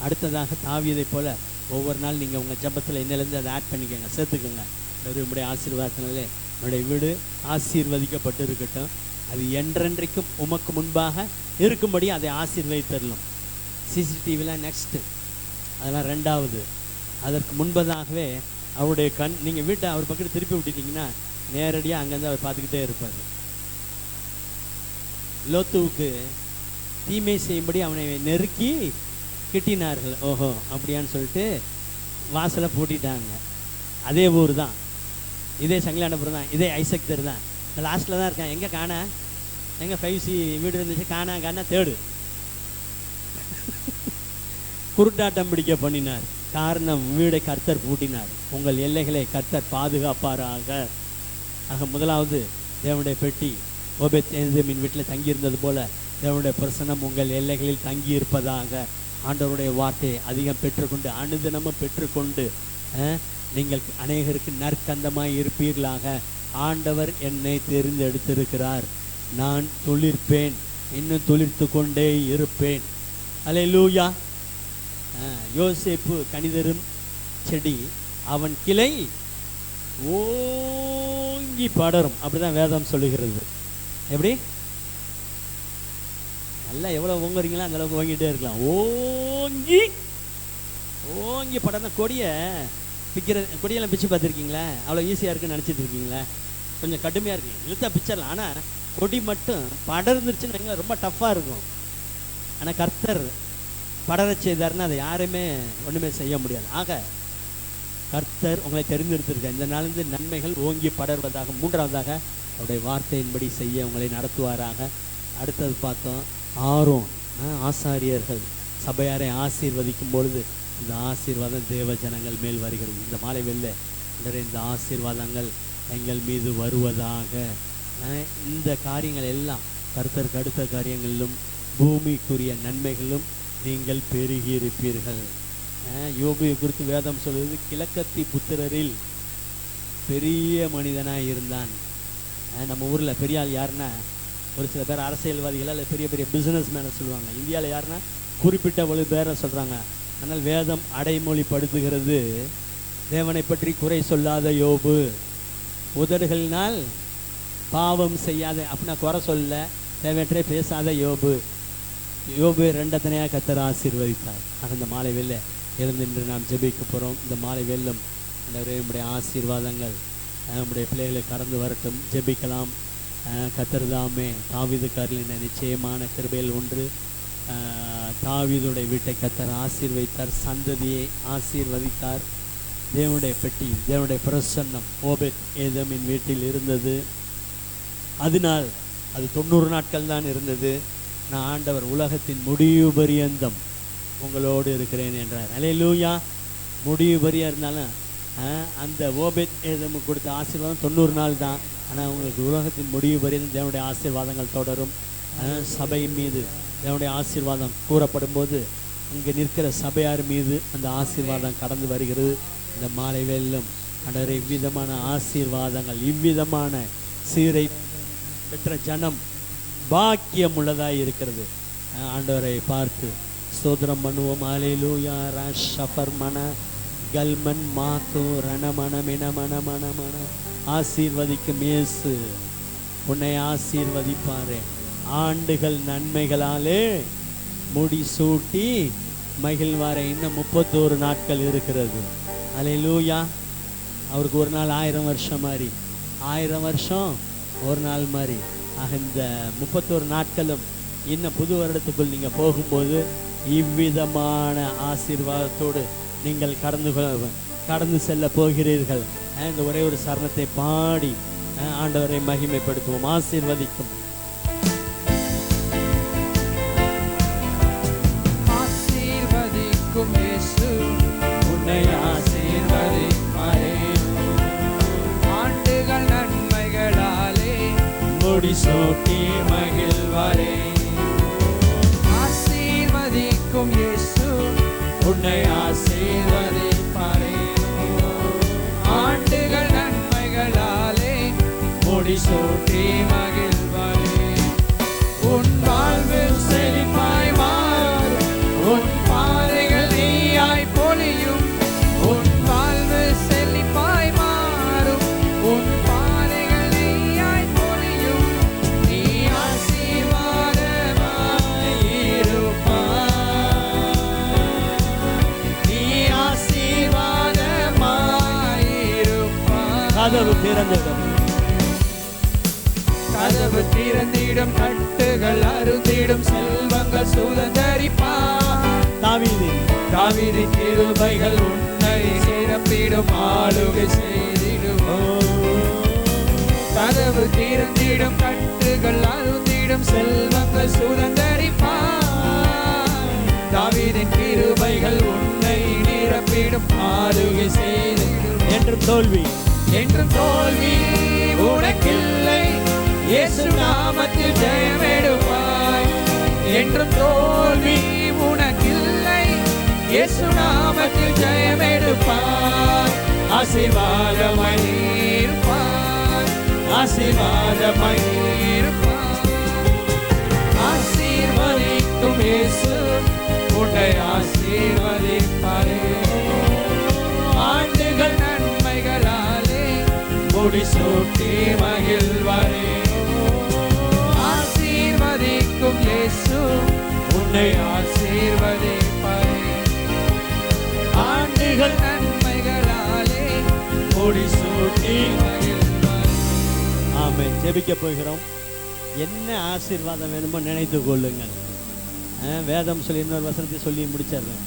அடுத்ததாக தாவீதை போல ஒவ்வொரு நாள் நீங்கள் உங்கள் ஜெபத்தில் இன்னிலேருந்து அதை ஆட் பண்ணிக்கோங்க, சேர்த்துக்கோங்க. நம்முடைய ஆசீர்வாதத்தினாலே என்னுடைய வீடு ஆசீர்வதிக்கப்பட்டு இருக்கட்டும். அது என்றென்றைக்கும் உமக்கு முன்பாக இருக்கும்படி அதை ஆசீர்வதித்தரலும். சிசிடிவிலாம் நெக்ஸ்ட்டு, அதெல்லாம் ரெண்டாவது. அதற்கு முன்பதாகவே அவருடைய கண், நீங்கள் வீட்டை அவர் பக்கத்தில் திருப்பி விட்டுட்டிங்கன்னா நேரடியாக அங்கேருந்து அவர் பார்த்துக்கிட்டே இருப்பார். லோத்துவுக்கு தீமை செய்யும்படி அவனை நெருக்கி கிட்டினார்கள். ஓஹோ அப்படியான்னு சொல்லிட்டு வாசலை பூட்டிட்டாங்க. அதே ஊர் தான், இதே சங்கிலாண்டபுரம் தான், இதே ஐசக் தெரு தான். லாஸ்ட்டில் தான் இருக்கான். எங்கே காணா, எங்கே 5C வீடு இருந்துச்சு, காணா தேடு. குருட்டாட்டம் பிடிக்க பண்ணினார். காரணம், வீடை கர்த்தர் பூட்டினார். உங்கள் எல்லைகளை கர்த்தர் பாதுகாப்பாராக. ஆக முதலாவது, தேவனுடைய பெட்டி ஓபேத் ஏதோமின் வீட்டில் தங்கியிருந்தது போல தேவனுடைய பிரசன்னம் உங்கள் எல்லைகளில் தங்கி இருப்பதாக. ஆண்டவருடைய வார்த்தையை அதிகம் பெற்றுக்கொண்டு, அனுதினமும் பெற்றுக்கொண்டு நீங்கள் அநேகருக்கு நற்கந்தமாய் இருப்பீர்களாக. ஆண்டவர் என்னை தேர்ந்தெடுத்திருக்கிறார். நான் துளிர்ப்பேன், இன்னும் துளிர்த்து கொண்டே இருப்பேன். அல்லேலூயா. யோசேப்பு கனிதரும் செடி, அவன் கிளை ஓங்கி படரும். அப்படிதான் வேதம் சொல்லுகிறது. எப்படி நல்லா எவ்வளோ ஓங்குறீங்களோ அந்த அளவுக்கு ஓங்கிட்டே இருக்கலாம். ஓங்கி ஓங்கி படர்ந்த கொடியை கொடியெல்லாம் பிச்சு பார்த்துருக்கீங்களா? அவ்வளோ ஈஸியாக இருக்குன்னு நினச்சிட்டு இருக்கீங்களா? கொஞ்சம் கடுமையாக இருக்கு, இழுத்தா பிச்சிடலாம். ஆனால் கொடி மட்டும் படர்ந்துருச்சுன்னு வைங்களா, ரொம்ப டஃப்பாக இருக்கும். ஆனால் கர்த்தர் படர செய்தார்னா அதை யாருமே ஒன்றுமே செய்ய முடியாது. ஆக கர்த்தர் உங்களை தெரிந்தெடுத்திருக்க இந்த நாளிலிருந்து நன்மைகள் ஓங்கி படர்வதாக. மூன்றாவதாக, அவருடைய வார்த்தையின்படி செய்ய உங்களை நடத்துவாராக. அடுத்தது பார்த்தோம், ஆரோன் ஆசாரியர்கள் சபையாரை ஆசீர்வதிக்கும் பொழுது இந்த ஆசீர்வாதம் தேவ ஜனங்கள் மேல் வருகிறது. இந்த மாலை வெள்ள இந்த ஆசீர்வாதங்கள் எங்கள் மீது வருவதாக. இந்த காரியங்கள் எல்லாம் கர்த்தருக்கு அடுத்த காரியங்களிலும் பூமிக்குரிய நன்மைகளும் நீங்கள் பெருகி இருப்பீர்கள். யோபுவை குறித்து வேதம் சொல்வது, கிழக்கத்தி புத்திரரில் பெரிய மனிதனாக இருந்தான். நம்ம ஊரில் பெரிய ஆள் யாருன்னா, ஒரு சில பேர் அரசியல்வாதிகள் அல்ல பெரிய பெரிய பிஸ்னஸ் மேனை சொல்லுவாங்க. இந்தியாவில் யாருன்னா குறிப்பிட்ட ஒரு பேரை சொல்கிறாங்க. ஆனால் வேதம் அடைமொழிப்படுத்துகிறது, தேவனை பற்றி குறை சொல்லாத யோபு, உதடுகளினால் பாவம் செய்யாத, அப்படின்னா குறை சொல்ல தேவையற்றே பேசாத யோபு. யோபு ரெண்டத்தனையாக கர்த்தர் ஆசீர்வதித்தார். ஆக இந்த மாலை வேளை எழுந்து இன்று நாம் ஜெபிக்க போகிறோம். இந்த மாலை வேளும் நம்முடைய ஆசீர்வாதங்கள் நம்முடைய பிள்ளைகளை கடந்து வரட்டும். ஜெபிக்கலாம். கர்த்தர் தாமே தாவீதுக்காரர்களின் நிச்சயமான கிருபையில் ஒன்று, தாவீதுடைய வீட்டை கர்த்தர் ஆசீர்வதித்தார், சந்ததியை ஆசீர்வதித்தார். தேவனுடைய பெட்டி, தேவனுடைய பிரசன்னம் ஓபேத் ஏதோமின் வீட்டில் இருந்தது. அதனால் அது 90 நாட்கள் தான் இருந்தது. நான் ஆண்டவர் உலகத்தின் முடிவு பரியந்தம் உங்களோடு இருக்கிறேன் என்றார். அல்லேலூயா. முடிவு பரியா இருந்தாலும் அந்த ஓபேத் ஏதோமுக்கு கொடுத்த ஆசீர்வாதம் 90 நாள் தான். ஆனால் உங்களுக்கு உலகத்தின் முடிவு பரியந்தம் தேவனுடைய ஆசீர்வாதங்கள் தொடரும். சபையின் மீது தேவனுடைய ஆசீர்வாதம் கூறப்படும் போது இங்கே நிற்கிற சபையார் மீது அந்த ஆசீர்வாதம் கடந்து வருகிறது. இந்த மாலை வேளையிலும் ஆண்டவரே, இவ்விதமான ஆசீர்வாதங்கள், இவ்விதமான சீரை பெற்ற ஜனம் பாக்கியம் உள்ளதாக இருக்கிறது. ஆண்டவரை பார்த்து ஸ்தோத்திரம் பண்ணுவோம். அல்லேலூயா. ராஷபர் மன கல்மன் மாத்து ரணமன மினமன மனமன. ஆசீர்வதிக்கும் இயேசு உன்னை ஆசீர்வதிப்பாரே. ஆண்டுகள் நன்மைகளாலே முடிசூட்டி மகிழ்வாரே. இன்னும் 31 நாட்கள் இருக்கிறது. அல்லேலூயா. அவருக்கு ஒரு நாள் 1000 வருஷம் மாதிரி, 1000 வருஷம் ஒரு நாள் மாதிரி. ஆக இந்த 31 நாட்களும் இன்னும் புது வருடத்துக்குள் நீங்கள் போகும்போது இவ்விதமான ஆசீர்வாதத்தோடு நீங்கள் கடந்து கடந்து செல்ல போகிறீர்கள். இந்த ஒரே ஒரு சரணத்தை பாடி ஆண்டவரை மகிமைப்படுத்துவோம். ஆசீர்வதிக்கும் ஆசீர்வதிக்கும் இயேசு உன்னை ஆசீர்வதிப்பாரே. ஆண்டுகள் நன்மைகளாலே முடிசூட்டி மகிழ்வாரே. ஆசீர்வதிக்கும் இயேசு உன்னை ஆசீர்வதிப்பாரே. ஆண்டுகள் நன்மைகளாலே முடிசூட்டி மகிழ்வாரே. உன் வாழ்வில் செழிப்பாய் மாறும், உன் பாதைகள் நீயாய் பொழியும். உன் வாழ்வில் செழிப்பாய் மாறும், உன் பாதைகள் நீயாய் பொழியும். நீ ஆசீர்வாதமாய் இருப்பாய். நீ ஆசீர்வாதமாய் இருப்பாய். கதவு திறந்திடும், கதவு திறந்திடும், கட்டுகள் அறுந்திடும், செல்வங்கள் சுதந்தரிப்பார். தாவீதின் கிருபைகள் உன்னை நிரப்பிடும், ஆளுகை செய்திடும். கதவு திறந்திடும், கட்டுகள் அறுந்திடும், செல்வங்கள் சுதந்தரிப்பார். தாவீதின் கிருபைகள் உன்னை நிரப்பிடும், ஆளுகை செய்திடும். என்றும் தோல்வி உனக்கில்லை, இயேசு நாமத்தில் ஜெயமெடுப்பாய். என்றும் தோல்வி உனக்கில்லை, இயேசு நாமத்தில் ஜெயமெடுப்பாய். ஆசீர்வாதமாய் இருப்பாய், ஆசீர்வாதமாய் இருப்பாய். ஆசீர்வதிக்கும் இயேசு உன்னை ஆசீர்வதிப்பாரே. ஆண்டுகள் நன்மைகளாலே முடிசூட்டி மகிழ்வாரே. ஆசீர்வதிக்கும் இயேசு உன்னை ஆசீர்வதிப்பாரே. ஆண்டுகள் நன்மைகளாலே முடிசூட்டி மகிழ்வாரே. ஆமென். ஜெபிக்க போகிறோம். என்ன ஆசீர்வாதம் வேணுமோ நினைத்து கொள்ளுங்கள். வேதம் சொல்லி இன்னொரு வசனத்தை சொல்லி முடிச்சிடுறேன்.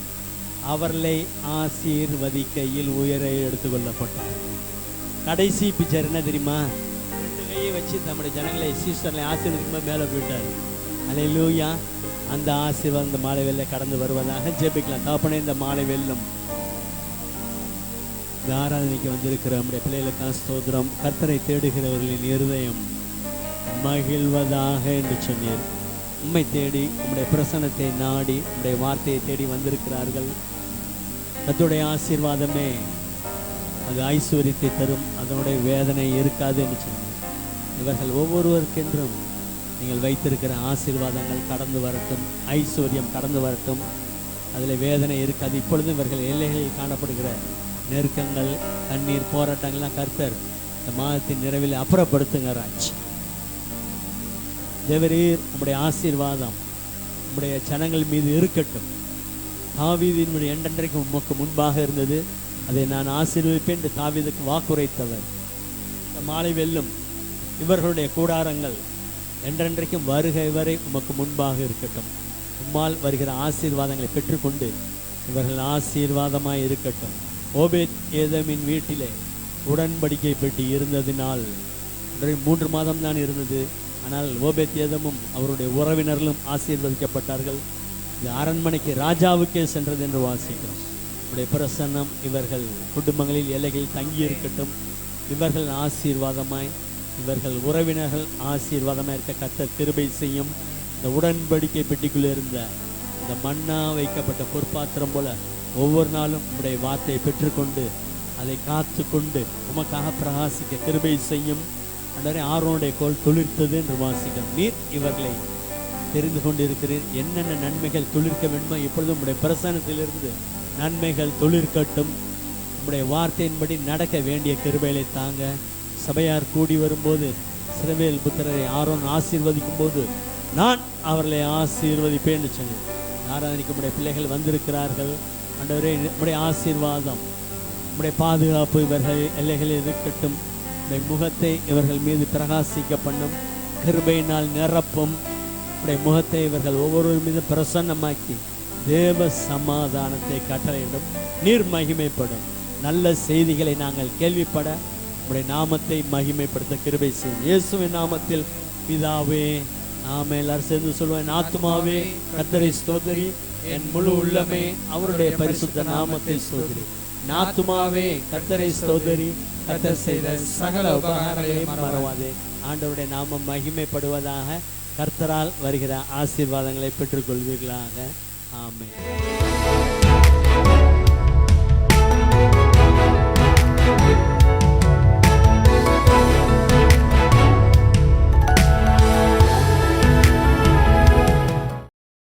அவர்களை ஆசீர்வதிக்கையில் உயர எடுத்துக்கொள்ளப்பட்டார். கடைசி பிக்சர் என்ன தெரியுமா? 2 கையை வச்சு நம்முடைய ஜனங்களை சீஸ்டர்களை ஆசீர்வதிக்கும்போது மேலே போயிட்டார். அல்லேலூயா. அந்த ஆசீர்வாதம் இந்த மாலை வெள்ளை கடந்து வருவதாக ஜெபிக்கலாம். தகப்பனே, இந்த மாலை வெள்ளம் இந்த ஆராதனைக்கு வந்திருக்கிற நம்முடைய பிள்ளைகளுக்கான ஸ்தோத்திரம். கர்த்தரை தேடுகிறவர்களின் இருதயம் மகிழ்வதாக என்று சொன்னீர். உம்மை தேடி உம்முடைய பிரசன்னத்தை நாடி உம்முடைய வார்த்தையை தேடி வந்திருக்கிறார்கள். கர்த்தருடைய ஆசீர்வாதமே அது ஐஸ்வர்யத்தை தரும், அதனுடைய வேதனை இருக்காது என்று சொன்னீர். இவர்கள் ஒவ்வொருவருக்கென்றும் நீங்கள் வைத்திருக்கிற ஆசீர்வாதங்கள் கடந்து வரட்டும், ஐஸ்வர்யம் கடந்து வரட்டும், அதில் வேதனை இருக்காது. இப்பொழுது இவர்கள் எல்லைகளில் காணப்படுகிற நெருக்கங்கள், கண்ணீர், போராட்டங்கள்லாம் கர்த்தர் இந்த மாதத்தின் நிறைவில் அப்புறப்படுத்துங்க ராஜ். தேவரீர் உம்முடைய ஆசீர்வாதம் உம்முடைய ஜனங்கள் மீது இருக்கட்டும். தாவீதினுடைய என்றென்றைக்கு உமக்கு முன்பாக இருந்தது, அதை நான் ஆசீர்வதிப்பேன் என்று தாவீதுக்கு வாக்குரைத்தவர். இந்த மாலை வெல்லும் இவர்களுடைய கூடாரங்கள் என்றென்றைக்கும் வருகை வரை உமக்கு முன்பாக இருக்கட்டும். உம்மால் வருகிற ஆசீர்வாதங்களை பெற்றுக்கொண்டு இவர்கள் ஆசீர்வாதமாய் இருக்கட்டும். ஓபேத் ஏதோமின் வீட்டிலே உடன்படிக்கை பெட்டி இருந்ததினால் 3 மாதம் தான் இருந்தது. ஆனால் ஓபேத் ஏதோமும் அவருடைய உறவினர்களும் ஆசீர்வதிக்கப்பட்டார்கள். இது அரண்மனைக்கு ராஜாவுக்கே சென்றது என்று வாசிக்கிறோம். உடைய பிரசன்னம் இவர்கள் குடும்பங்களில் எல்லைகளில் தங்கி இருக்கட்டும். இவர்கள் ஆசீர்வாதமாய், இவர்கள் உறவினர்கள் ஆசீர்வாதமாய் இருக்க கர்த்தர் கிருபை செய்யும். இந்த உடன்படிக்கை பெட்டிக்குள்ளே இருந்த இந்த மண்ணா வைக்கப்பட்ட பொற்பாத்திரம் போல ஒவ்வொரு நாளும் உடைய வார்த்தையை பெற்றுக்கொண்டு அதை காத்து கொண்டு உமக்காக பிரகாசிக்க கிருபை செய்யும். அன்றே ஆரோனுடைய கோல் துளிர்த்தது என்று வாசிக்கிறோம். நீர் இவர்களை தெரிந்து கொண்டிருக்கிறீர். என்னென்ன நன்மைகள் துளிர்க்க வேண்டுமோ இப்பொழுதும் உடைய பிரசன்னத்திலிருந்து நன்மைகள் துளிர்க்கட்டும். உடைய வார்த்தையின்படி நடக்க வேண்டிய கிருபைகளை தாங்க. சபையார் கூடி வரும்போது இஸ்ரவேல் புத்திரரை ஆரோன் ஆசீர்வதிக்கும் போது நான் அவர்களை ஆசீர்வதிப்பேன்னு சொன்னேன். ஆராதனைக்கு உடைய பிள்ளைகள் வந்திருக்கிறார்கள். ஆண்டவரே, உடைய ஆசீர்வாதம், உடைய பாதுகாப்பு இவர்கள் எல்லைகளில் இருக்கட்டும். உடைய முகத்தை இவர்கள் மீது பிரகாசிக்க பண்ணும். கிருபையினால் நிரப்பும். உடைய முகத்தை இவர்கள் ஒவ்வொருவர் மீது பிரசன்னமாக்கி தேவ சமாதானத்தை கட்டளையிடும். நீர் மகிமைப்படும். நல்ல செய்திகளை நாங்கள் கேள்விப்பட உம்முடைய நாமத்தை மகிமைப்படுத்த கிருபை செய்யும். இயேசுவின் நாமத்தில் பிதாவே ஆமென். எல்லாரும் சேர்ந்து சொல்லுவேன். ஆத்துமாவே கர்த்தரை ஸ்தோத்திரி, என் முழு உள்ளமே அவருடைய பரிசுத்த நாமத்தை ஸ்தோத்திரி. ஆத்துமாவே கர்த்தரை ஸ்தோத்திரி, கர்த்தர் செய்த சகல உபகாரங்களையும் மறவாதே. ஆண்டவருடைய நாமம் மகிமைப்படுவதாக. கர்த்தரால் வருகிற ஆசீர்வாதங்களை பெற்றுக்கொள்வீர்களாக. ஆமென்.